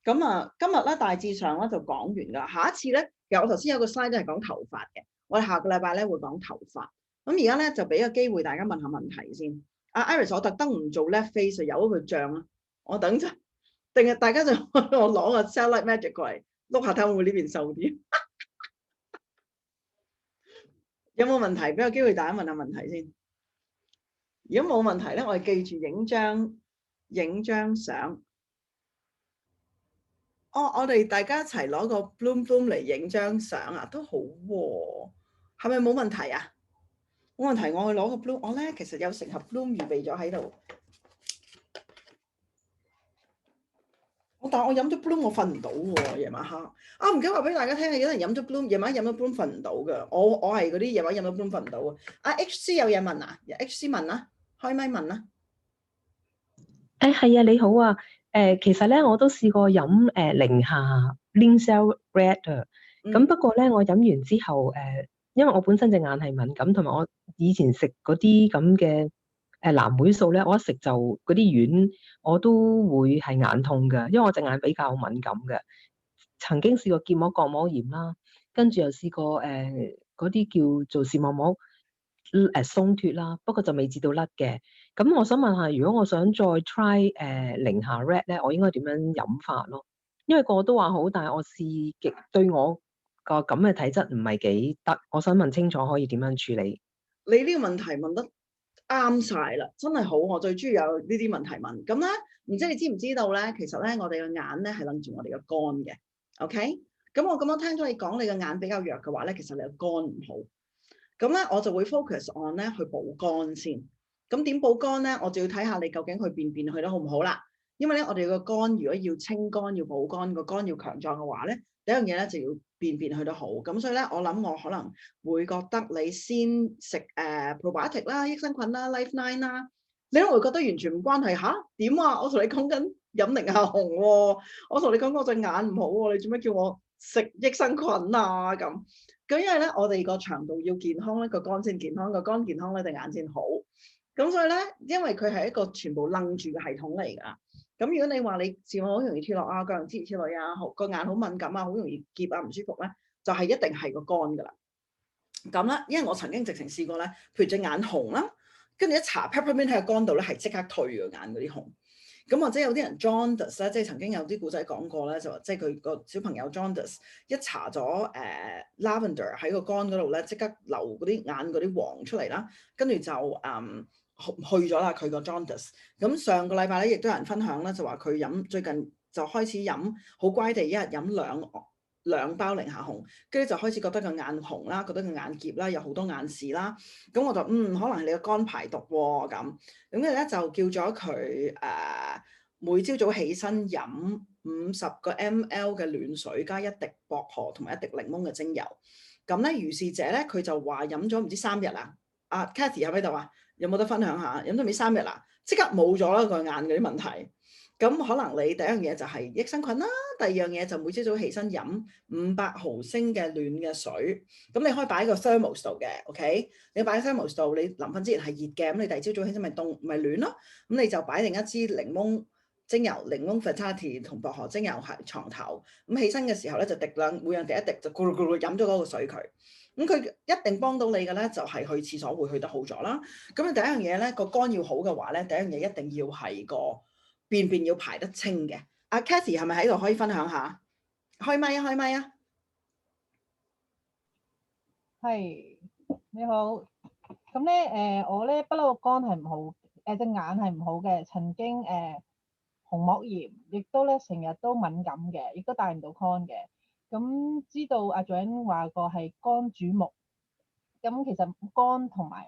咁啊，今日咧大致上咧就講完㗎。下一次咧，其實我頭先有個 slide 都係講頭髮嘅，我哋下個禮拜咧會講頭髮。咁而家咧就俾個機會大家問下問題先。阿 Iris，我特登唔做 left face，由佢脹啊！我等陣，定係大家就我攞個 Satellite Magic 過嚟碌下睇會唔會呢邊瘦啲？有冇問題？俾個機會大家問下問題先。如果冇問題咧，我哋記住影張相。我哋大家一齊攞個 Bloom 嚟影張相啊，都好喎。係咪冇問題啊？冇問題，我去攞個 Bloom。我咧其實有成盒 Bloom 預備咗喺度。但係我飲咗 Bloom，我瞓唔到喎，夜晚黑。啊，唔記得話俾大家聽，有人飲咗 Bloom，夜晚飲咗 Bloom 瞓唔到㗎。我係嗰啲夜晚飲咗 Bloom 瞓唔到啊。阿 HC 有嘢問啊？HC 問啦，開咪問啦。係啊，你好啊。其實咧我都試過飲寧夏 Lincell Red 啊。咁不過咧我飲完之後因為我本身隻眼係敏感，同埋我以前食嗰啲咁嘅藍莓素咧，我一食就嗰啲丸我都會係眼痛嘅，因為我隻眼比較敏感嘅。曾經試過結膜角膜炎啦，跟住又試過嗰啲叫做視網膜鬆脱啦，不過就未至到甩嘅。咁我想問下，如果我想再 try 寧夏 Red 咧，我應該點樣飲法咯？因為個個都話好，但係我試極對我個咁嘅體質唔係幾得，我想問清楚可以點樣處理？你呢個問題問得啱晒啦，真係好，我最中意有呢啲問題問。咁咧，唔知你知唔知道咧？其實咧，我哋個眼咧係諗住我哋個肝嘅。OK，咁我咁樣聽咗你講，你個眼比較弱嘅話咧，其實你個肝唔好。咁咧，我就會 focus on 咧去補肝先。咁點補肝咧？我就要睇下你究竟去便去得好唔好啦。因為咧，我哋個肝如果要清肝、要補肝、個肝要強壯嘅話咧，第一樣嘢咧就要便去得好。咁所以咧，我諗我可能會覺得你先食probiotic 啦、益生菌啦、Life9 啦，你都會覺得完全唔關係嚇？點啊？我同你講緊飲寧夏紅喎，我同你講我隻眼唔好喎，你做咩叫我食益生菌啊？咁因為咧，我哋個腸道要健康咧，個肝先健康，個肝健康咧，隻眼先好。咁所以咧，因為佢係一個全部楞住嘅系統嚟㗎。咁如果你話你視網好容易脫落啊，各樣之類啊，個眼好敏感啊，好容易澀啊，唔舒服咧，就係一定係個肝㗎啦。咁咧，因為我曾經直情試過咧，譬如隻眼紅啦，跟住一搽 peppermint 喺個肝度咧，係即刻退個眼嗰啲紅。咁或者有啲人 jaundice 咧，即係曾經有啲古仔講過咧，就話即係佢個小朋友 jaundice 一搽咗lavender 喺個肝嗰度咧，即刻流嗰啲眼嗰啲黃出嚟啦，跟住就去咗啦佢個 jaundice。咁上個禮拜咧，亦都有人分享咧，就話佢最近就開始飲，好乖地一日飲兩包寧夏紅，跟住就開始覺得個眼紅啦，覺得個眼澀啦，有好多眼屎啦。咁我就可能係你個肝排毒喎咁。咁咧就叫咗佢每朝早起身飲50個 ml 嘅暖水，加一滴薄荷同埋一滴檸檬嘅精油。咁咧如是者咧，佢就話飲咗唔知3日啦。阿 Cathy 喺咪度啊？有冇得分享下？飲咗唔知3日啦，即刻冇咗啦個眼嗰啲問題。咁可能你第一樣嘢就係益生菌啦，第二樣嘢就每朝早起身飲500毫升嘅暖嘅水，咁你可以擺喺個 thermos 度嘅 ，OK？ 你擺喺 thermos 度，你臨瞓之前係熱嘅，咁你第二朝早起身咪凍咪暖咯，咁你就擺定一支檸檬精油、檸檬 Vitality 同薄荷精油喺床頭，咁起身嘅時候咧就滴每樣滴一滴就咕嚕咕嚕飲咗嗰個水佢。咁佢一定幫到你嘅咧，就係去廁所會去得好咗啦。咁你第一樣嘢咧，個肝要好嘅話咧，第一樣嘢一定要係個便便要排得清嘅。阿 Cathy 係咪喺度可以分享下？開咪啊，開咪啊！係，你好。咁咧我咧不嬲個肝係唔好，隻眼係唔好嘅，曾經紅膜炎，亦都咧成日都敏感嘅，亦都戴唔到 con 嘅。咁知道阿 Joanne 話過係肝主目，咁其實肝同埋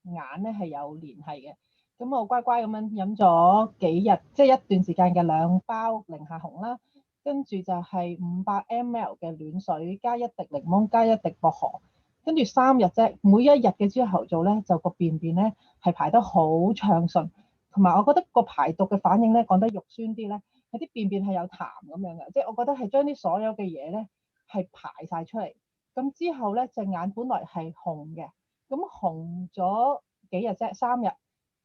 眼咧係有聯繫嘅。咁我乖乖咁樣飲咗幾日，即係一段時間嘅2包寧夏紅啦，跟住就係500 ml 嘅暖水，加1滴檸檬，加1滴薄荷，跟住3日啫。每一日嘅朝頭早咧，就個便便咧係排得好暢順，同埋我覺得個排毒嘅反應咧，講得肉酸啲咧，係啲便便係有痰咁樣嘅，即係我覺得係將啲所有嘅嘢咧係排晒出嚟。咁之後咧隻眼本來係紅嘅，咁紅咗幾日啫，3日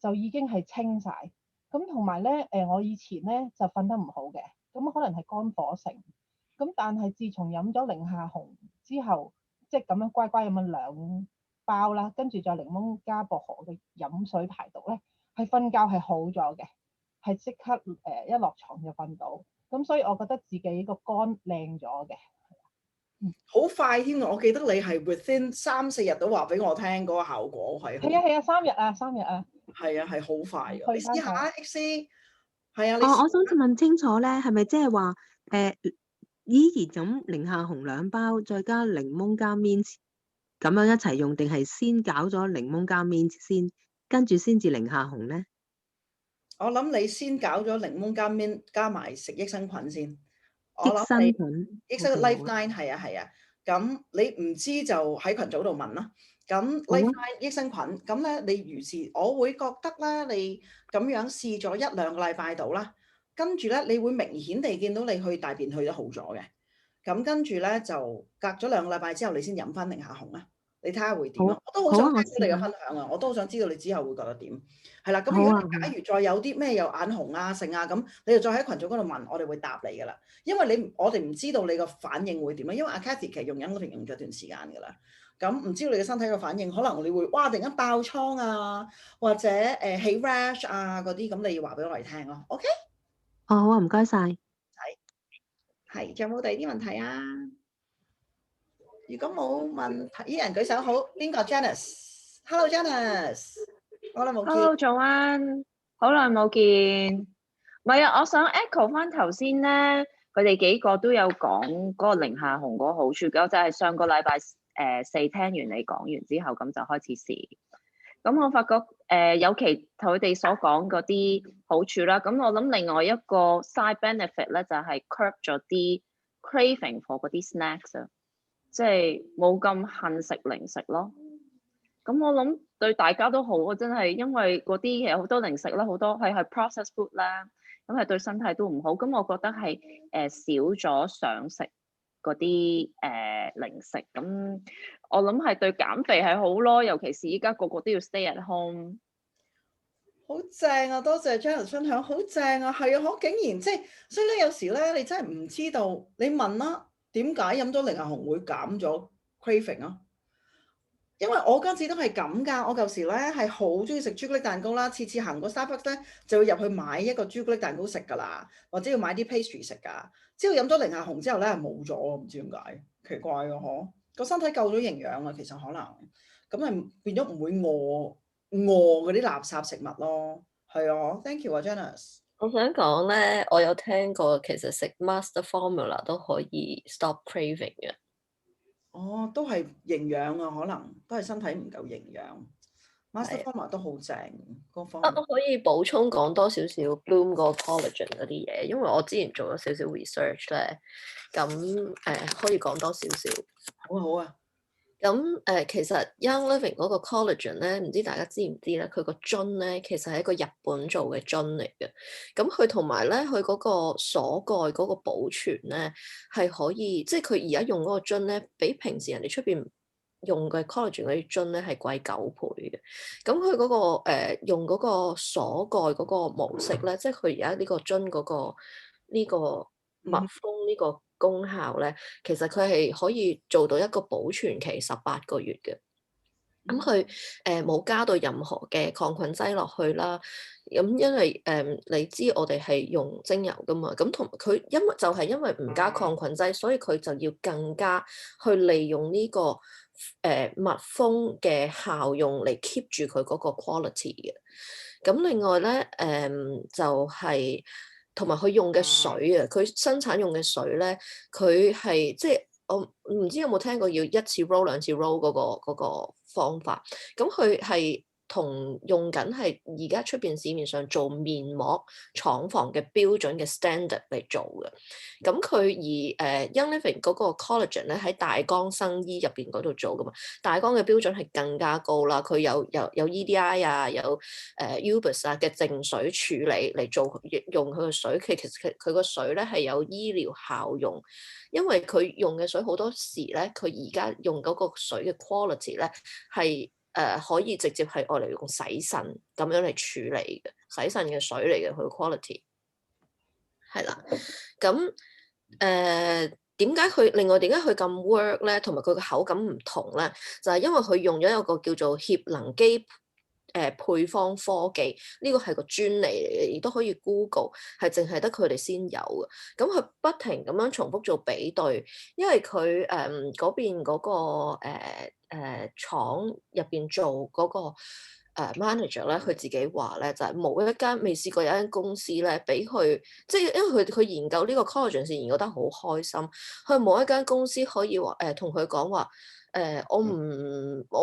就已經係清晒。咁同埋咧我以前咧就瞓得唔好嘅，咁可能係肝火盛。咁但係自從飲咗寧夏紅之後，即係咁樣乖乖咁樣2包啦，跟住再檸檬加薄荷嘅飲水排毒咧，係瞓覺係好咗嘅，係即刻一落床就瞓到。咁所以我覺得自己個肝靚咗嘅。好快添，我記得你係 within 3-4日都話俾我聽嗰個效果係。係啊，3日啊，3日啊。係啊，係好快㗎。你試下啊 X。係啊，你我想問清楚咧，係咪即係話依然咁寧夏紅2包，再加檸檬加 mint 咁樣一齊用，定係先搞咗檸檬加 mint 先，跟住先至寧夏紅咧？我諗你先搞咗檸檬加 mint 加埋食益生菌先。益生菌，益生 Lifeline 係啊係啊。咁你唔知就喺群組度問啦。咁 Lifeline 益生菌，咁咧你如是，我會覺得咧，你咁樣試咗1-2個禮拜度啦，跟住咧你會明顯地見到你去大便去得好咗嘅。咁跟住咧就隔咗2個禮拜之後，你先飲翻寧夏紅啦。你睇下會點啊？我都好想聽到你嘅分享啊！我都好想知道你之後會覺得點。係啦，咁如果你假如再有啲咩有眼紅啊、剩啊咁，你就再喺群組嗰度問，我哋會答你噶啦。因為我哋唔知道你個反應會點啊。因為阿 Cathy 其實用緊嗰條用咗段時間噶啦，咁唔知道你嘅身體嘅反應，可能你會哇突然間爆瘡啊，或者起 rash 啊嗰啲，咁你要話俾我哋聽咯。OK？ 好啊，唔該晒。係，仲有冇第二啲問題啊？如果冇問題，人舉手好。邊個 Janice？Hello Janice， 好耐冇見。Hello 早安，好耐冇見。唔係啊，我想 echo 翻頭先咧，佢哋幾個都有講嗰個寧夏紅嗰個好處嘅，我就係上個禮拜4聽完你講完之後，咁就開始試。咁我發覺有同佢哋所講嗰啲好處啦。咁我諗另外一個 side benefit 咧，就係 curb 咗啲 craving for 嗰啲 snacks 啊。即係冇咁恨食零食咯，咁我諗對大家都好啊！真係因為嗰啲其實好多零食啦，好多係 processed food 啦，咁係對身體都唔好。咁我覺得係少咗想食嗰啲零食，咁我諗係對減肥係好咯，尤其是依家個個都要 stay at home。好正啊！多謝 Janice 分享，好正啊！係啊，我竟然即係，所以咧有時咧你真係唔知道，你問啦。點解飲咗寧夏紅會減咗 craving 啊？因為我嗰陣時都係咁㗎，我舊時咧係好中意食朱古力蛋糕啦，次次行過 Starbucks 咧就會入去買一個朱古力蛋糕食㗎啦，或者要買啲 pastry 食㗎。之後飲咗寧夏紅之後咧冇咗，唔知點解，奇怪㗎嗬，個身體夠咗營養啊，其實可能咁係變咗唔會餓嗰啲垃圾食物咯。係啊 ，thank you 啊 Janice。我想講咧，我有聽過其實食 Master Formula 都可以 stop craving 嘅。哦，都係營養啊，可能都係身體唔夠營養。Master Formula 都好正嗰方面。我可以補充講多少少 Bloom 個 collagen 嗰啲嘢，因為我之前做咗少少 research 咧，咁可以講多少少。好啊好啊。咁其實 Young Living 嗰個 collagen 咧，唔知大家知唔知咧？佢個樽咧其實係一個日本做嘅樽嚟嘅。咁佢同埋咧，佢嗰個鎖蓋嗰個保存咧係可以，即係佢而家用嗰個樽咧，比平時人哋出邊用嘅 collagen 嗰啲樽咧係貴9倍嘅。咁佢嗰個用嗰個鎖蓋嗰個模式咧，即係佢而家呢個樽嗰個呢個密封呢個功效咧，其實佢係可以做到一個保存期18個月嘅。咁佢冇加到任何嘅抗菌劑落去啦。咁因為你知我哋係用精油噶嘛，咁同佢因為唔加抗菌劑，所以佢就要更加去利用呢個密封嘅效用嚟 keep 住佢嗰個 quality 嘅。咁另外咧就係同埋佢用嘅水啊，佢生產用嘅水咧，佢係即係我唔知有冇聽過要1次 roll 2次 roll 嗰個方法。咁佢係同用緊係而家出邊市面上做面膜廠房嘅標準嘅 standard 嚟做嘅。咁佢而Young Living 嗰個 collagen 咧喺大江生醫入邊嗰度做噶嘛，大江嘅標準係更加高啦。佢有 EDI 啊，有UBUS 啊嘅淨水處理嚟做用佢嘅水。其實佢個水咧係有醫療效用，因為佢用嘅水好多時咧，佢而家用嗰個水嘅 quality 咧係可以直接係愛嚟用洗腎咁樣嚟處理嘅，洗腎嘅水嚟嘅佢 quality 係啦。咁點解佢咁 work 咧？同埋佢個口感唔同咧，就係因為佢用咗一個叫做協能基配方科技，呢個係個專利嚟嘅，亦都可以 Google，係淨係得佢哋先有嘅。咁佢不停咁樣重複做比對，因為佢嗰邊嗰個廠入邊做嗰個manager 咧，佢自己話咧就係冇未試過有一間公司咧俾佢，即係因為佢研究呢個 collagen 是研究得好開心，佢冇一間公司可以話同佢講話我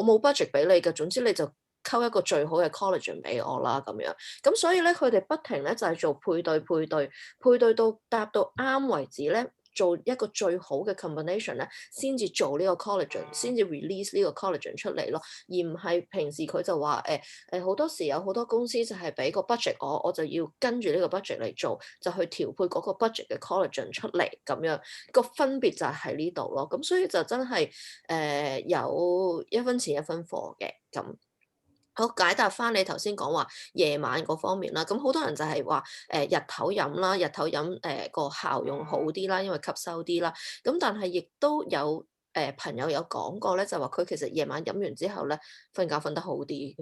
冇 budget 俾你嘅，總之你就溝一個最好嘅 collagen 俾我啦咁樣。咁所以咧佢哋不停咧就係做配對到搭到啱為止咧，做一個最好嘅 combination 咧，先至做呢個 collagen，先至 release 呢個 collagen 出嚟咯，而唔係平時佢就話好多時有好多公司就係俾個 budget我就要跟住呢個 budget 嚟做，就去調配嗰個 budget 嘅 collagen 出嚟咁樣，個分別就係喺呢度咯。咁所以就真係有一分錢一分貨嘅咁。好，解答翻你頭先講話夜晚嗰方面啦，咁好多人就係話日頭飲啦，日頭飲個效用好啲啦，因為吸收啲啦。咁但係亦都有朋友有講過咧，就話佢其實夜晚飲完之後咧，瞓覺瞓得好啲，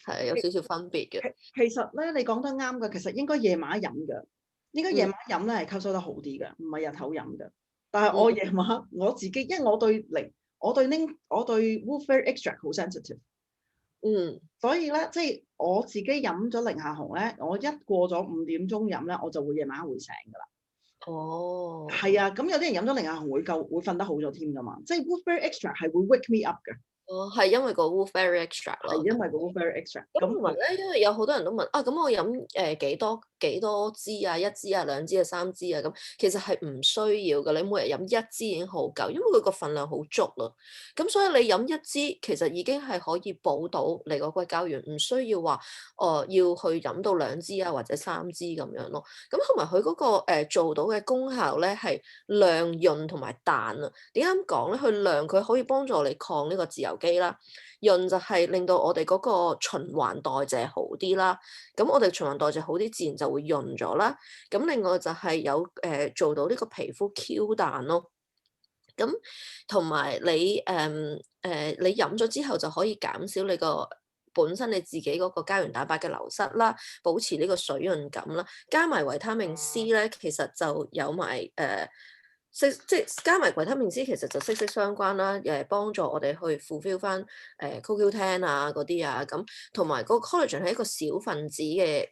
係有少少分別嘅。其實咧，你講得啱嘅，其實應該夜晚飲嘅，應該夜晚飲咧係吸收得好啲嘅，唔係日頭飲嘅。但係我夜晚我自己，因為我對 Wolfberry extract 好 sensitive。所以咧，即係我自己飲咗寧夏紅咧，我一過咗5點鐘飲咧，我就會夜晚會醒噶啦。哦，係啊，咁有啲人飲咗寧夏紅會瞓得好咗添噶嘛，即係 Wolfberry extract 係會 wake me up 嘅。哦，係因為個 Wolfberry extract 咯，係因為個 Wolfberry extract。咁同埋咧，因為有好多人都問啊，咁我飲幾多支啊？1支啊，2支啊，3支啊咁，其實係唔需要嘅。你每日飲1支已經好夠，因為佢個份量好足咯。咁所以你飲1支其實已經係可以補到你個骨膠原，唔需要話要去飲到2支啊或者3支咁樣咯。咁同埋佢嗰個做到嘅功效咧係亮潤同埋彈啊。點解咁講咧？佢亮佢可以幫助你抗呢個自由基啦。潤就係令到我哋嗰個循環代謝好啲啦，咁我哋循環代謝好啲，自然就會潤咗啦。咁另外就係有做到呢個皮膚 Q 彈咯。咁同埋你你飲咗之後就可以減少你個本身你自己嗰個膠原蛋白嘅流失啦，保持呢個水潤感啦，加埋維他命 C 咧，其實就有埋即係加埋維他命 C 其實就息息相關啦，幫助我哋去 fulfill 翻CoQ10 啊嗰啲啊，咁同埋個 collagen 係一個小分子嘅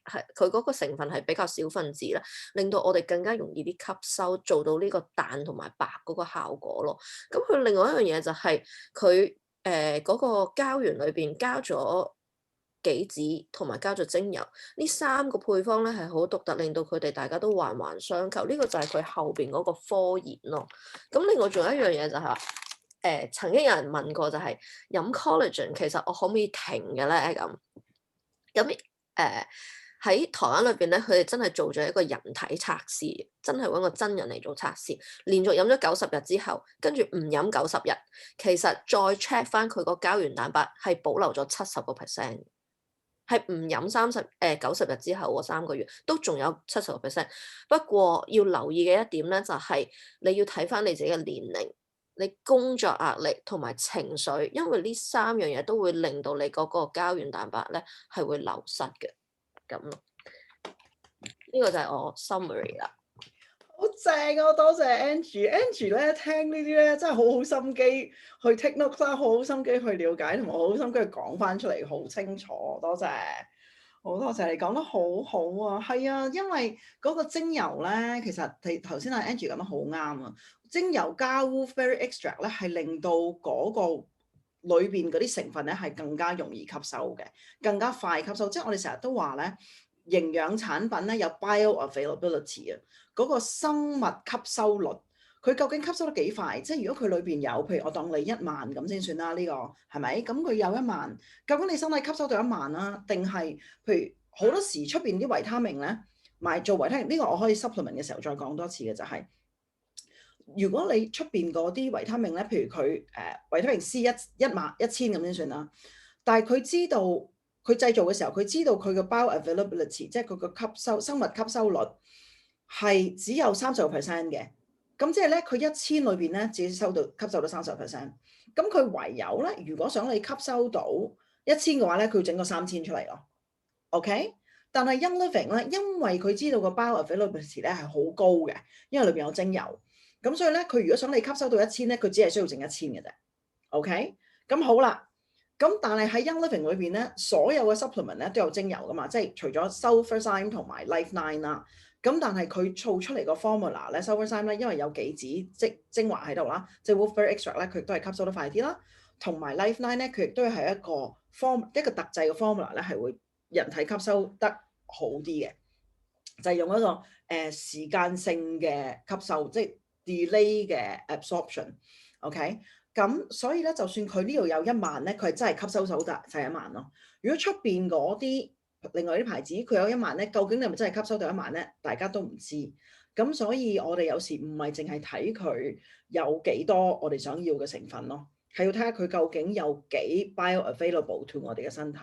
係佢嗰個成分係比較小分子啦，令到我哋更加容易啲吸收，做到呢個彈同埋白嗰個效果咯。咁佢另外一樣嘢就係佢嗰個膠原裏邊加咗杞子同埋加咗精油，呢3個配方咧係好獨特，令到佢哋大家都環環相扣。呢個就係佢後邊嗰個科研咯。咁另外仲有一樣嘢就係話，曾經有人問過就係飲 collagen 其實我可唔可以停嘅咧？咁喺台灣裏邊咧，佢哋真係做咗一個人體測試，真係揾個真人嚟做測試，連續飲咗90日之後，跟住唔飲90日，其實再 check 翻佢個膠原蛋白係保留咗70%，係唔飲90日之後喎3個月都仲有70%。不過要留意嘅一點咧，就係你要睇翻你自己嘅年齡、你工作壓力同埋情緒，因為呢3樣嘢都會令到你嗰個膠原蛋白咧係會流失嘅。咁咯，呢個就係我 summary 啦。好正啊！多謝 Angie 咧，聽呢啲咧真係好好心機去 take note 啦，好好心機去了解，同埋好好心機去講翻出嚟，好清楚。多謝，好多謝你講得好好啊！係啊，因為嗰個精油咧，其實頭先阿 Angie 講得好啱啊。精油加 Wolfberry Extract 咧，係令到嗰個裏邊嗰啲成分咧係更加容易吸收嘅，更加快吸收。即係我哋成日都話咧，營養產品咧有 bioavailability 啊，嗰個生物吸收率，佢究竟吸收得幾快？即係如果佢裏邊有，譬如我當你1萬咁先算啦，呢個係咪？咁佢有1萬，究竟你身體吸收到1萬啦，定係譬如好多時出邊啲維他命咧賣做維他命呢個我可以 supplement 嘅時候再講多次嘅就係。如果你出邊嗰啲維他命咧，譬如佢維他命 C 11000咁先算啦，但係佢知道佢製造嘅時候，佢知道佢嘅 bioavailability， 即係佢個生物吸收率係只有30% 嘅，咁即係咧佢1000裏邊咧只吸收到30%，咁佢唯有咧如果想你吸收到1000嘅話咧，佢要整個3000出嚟咯 ，OK？但係 Young Living 咧，因為佢知道個 bioavailability 咧係好高嘅，因為裏邊有精油。咁所以咧，佢如果想你吸收到1000咧，佢只係需要整1000嘅啫。OK，咁好啦。咁但係喺 Young Living 裏邊咧，所有嘅 supplement 咧都有精油噶嘛，即係除咗 Sulfurzyme 同埋 Life9 啦。咁但係佢做出嚟個 formula 咧 ，Sulfurzyme 咧，因為有杞子精華喺度啦，即係 Wolfberry Extract 咧，佢亦都係吸收得快啲啦。同埋 Life9 咧，佢亦都係一個特製嘅 formula 咧，係會人體吸收得好啲嘅，就係用一個時間性嘅吸收，即係delay 嘅 absorption，OK，咁所以咧，就算佢呢度有1萬咧，佢係真係吸收就係1萬咯。如果出邊嗰啲另外啲牌子佢有1萬咧，究竟你係咪真係吸收到1萬咧？大家都唔知。咁所以我哋有時唔係淨係睇佢有幾多我哋想要嘅成分咯，係要睇下佢究竟有幾 bioavailable to 我哋嘅身體。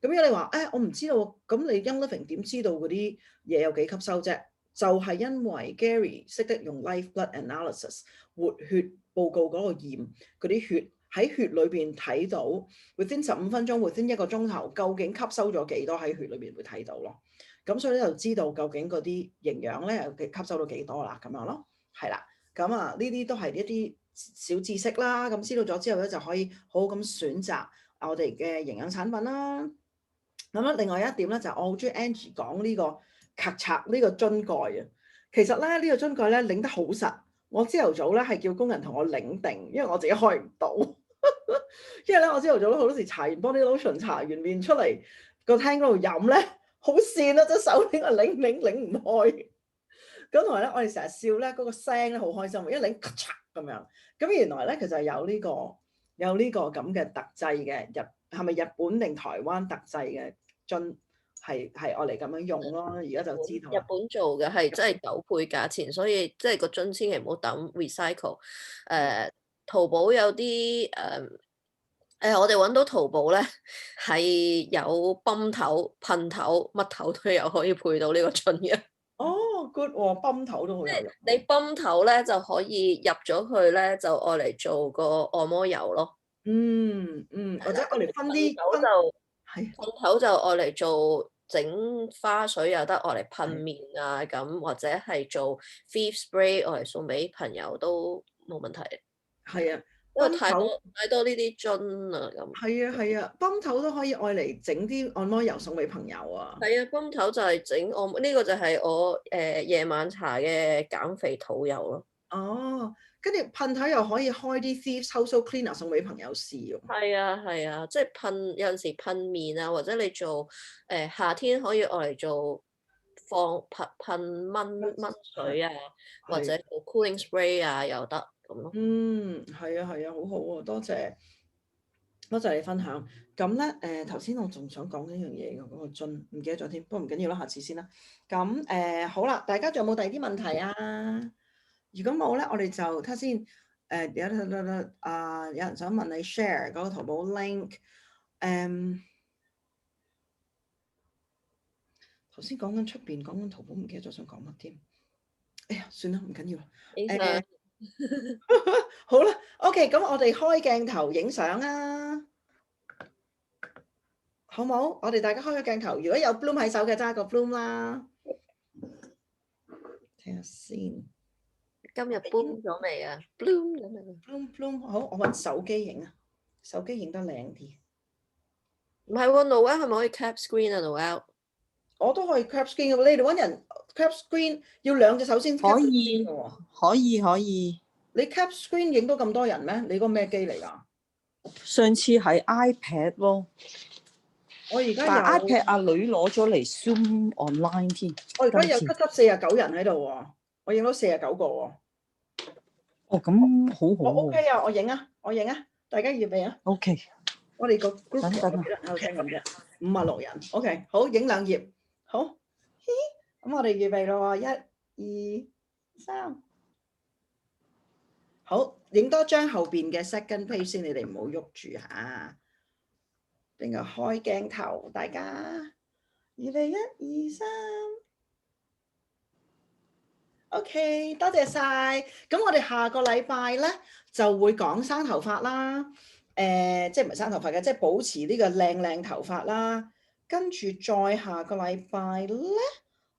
咁如果你話我唔知道，咁你 Young Living 點知道嗰啲嘢有幾吸收啫？就係因為 Gary 識得用 live blood analysis 活血報告嗰個驗嗰啲血喺血裏邊睇到 within 15分鐘 within 1個鐘頭究竟吸收咗幾多喺血裏邊會睇到咯。咁所以咧就知道究竟嗰啲營養咧吸收到幾多啦咁樣咯，係啦。咁啊呢啲都係一啲小知識啦。咁知道咗之後咧就可以好好咁選擇我哋嘅營養產品啦。咁咧另外一點咧就係我好中意 Angie 講呢個咔嚓呢個樽蓋啊，其實咧呢個樽蓋咧擰得好實，我朝頭早咧係叫工人同我擰定，因為我自己開唔到，因為咧我朝頭早咧好多時搽完 body lotion 搽完面出嚟個廳嗰度飲咧，好跣啊隻手擰啊擰唔開，咁同埋咧我哋成日笑咧嗰個聲咧好開心，一擰咔嚓咁樣，咁原來咧其實有呢個咁嘅特製嘅係咪日本定台灣特製嘅樽？係我嚟咁樣用咯，而家就知道。日本做嘅係真係9倍價錢，所以即係個樽千祈唔好抌 recycle。淘寶有啲我哋揾到淘寶咧係有泵頭、噴頭、乜頭都有可以配到呢個樽嘅。哦 ，good 喎，泵頭都好有用。你泵頭咧就可以入咗去咧，就愛嚟做個按摩油咯。或者愛嚟分啲噴頭就愛嚟做整花水又得，愛嚟噴面啊咁，或者係做 Thief Spray 愛嚟送俾朋友都冇問題。係啊，因為太多呢啲樽啊咁。係啊，泵頭都可以愛嚟整啲按摩油送俾朋友啊。係啊，泵頭就係整呢個就係我夜晚搽嘅減肥肚油咯。哦，跟住噴頭又可以開啲 Thieves Household Cleaner 送俾朋友試喎。係啊係啊，即係噴有陣時噴面啊，或者你做夏天可以愛嚟做噴蚊水啊，或者做 cooling spray 啊又得咁咯。係啊係啊，好好喎，多謝你分享。咁咧頭先我仲想講一樣嘢嘅嗰個樽，唔記得咗添，不過唔緊要啦，下次先啦。咁好啦，大家仲有冇第二啲問題啊？如果冇咧，我哋就睇下先。有人想問你 share 嗰個淘寶 link。頭先講緊出邊，講緊淘寶，唔記得咗想講乜添。哎呀，算啦，唔緊要啦。好啦 ，OK，咁我哋開鏡頭影相啊，好冇？我哋大家開個鏡頭，如果有 bloom 喺手嘅，揸個 bloom 啦。睇下先。今日 bloom 咗未啊 ？bloom 咗未 ？bloom，好，我揾手機影啊，手機影得靚啲。唔係喎 ，Noel 係咪可以 cap screen 啊 ，Noel？我都可以 cap screen 嘅，你哋揾人 cap screen 要兩隻手先 cap screen 嘅喎。可以。你 cap screen 影到咁多人咩？你個咩機嚟㗎？上次係 iPad 咯。我而家有。但 iPad 阿女攞咗嚟 Zoom online 添。我而家有49人喺度喎，我影到49個喎。哦，咁好好。我 OK 啊，我影啊，大家預備啊。OK。我哋個 group 等幾多人喺度聽緊啫？56人。OK， 好，影兩頁。好，咁我哋預備咯喎，1、2、3。好，影多張後邊嘅 second page 先，你哋唔好喐住嚇。邊個開鏡頭？大家預備1、2、3。OK， 多謝晒。咁我哋下個禮拜咧就會講生頭髮啦。即係唔係生頭髮嘅，即係保持呢個靚頭髮啦。跟住再下個禮拜咧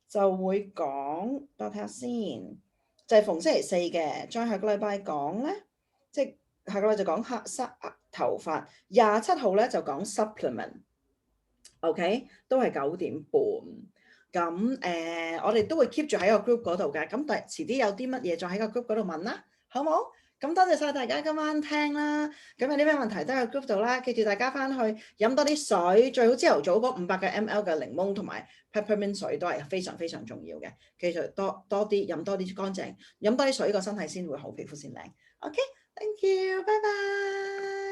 就會講，等我睇下先，就係逢星期四嘅。再下個禮拜講咧，即係下個禮拜就講黑頭髮。27號咧就講 supplement。OK， 都係9點半。咁我哋都會 keep 住喺個 group 嗰度嘅。咁遲啲有啲乜嘢再喺個 group 嗰度問啦，好冇？咁多謝晒大家今晚聽啦。咁有啲咩問題都喺個 group 度啦。記住大家翻去飲多啲水，最好朝頭早嗰500嘅 ml 嘅檸檬同埋 peppermint 水都係非常非常重要嘅。記住多啲飲多啲乾淨，飲多啲水個身體先會好，皮膚先靚。OK，thank you，拜拜。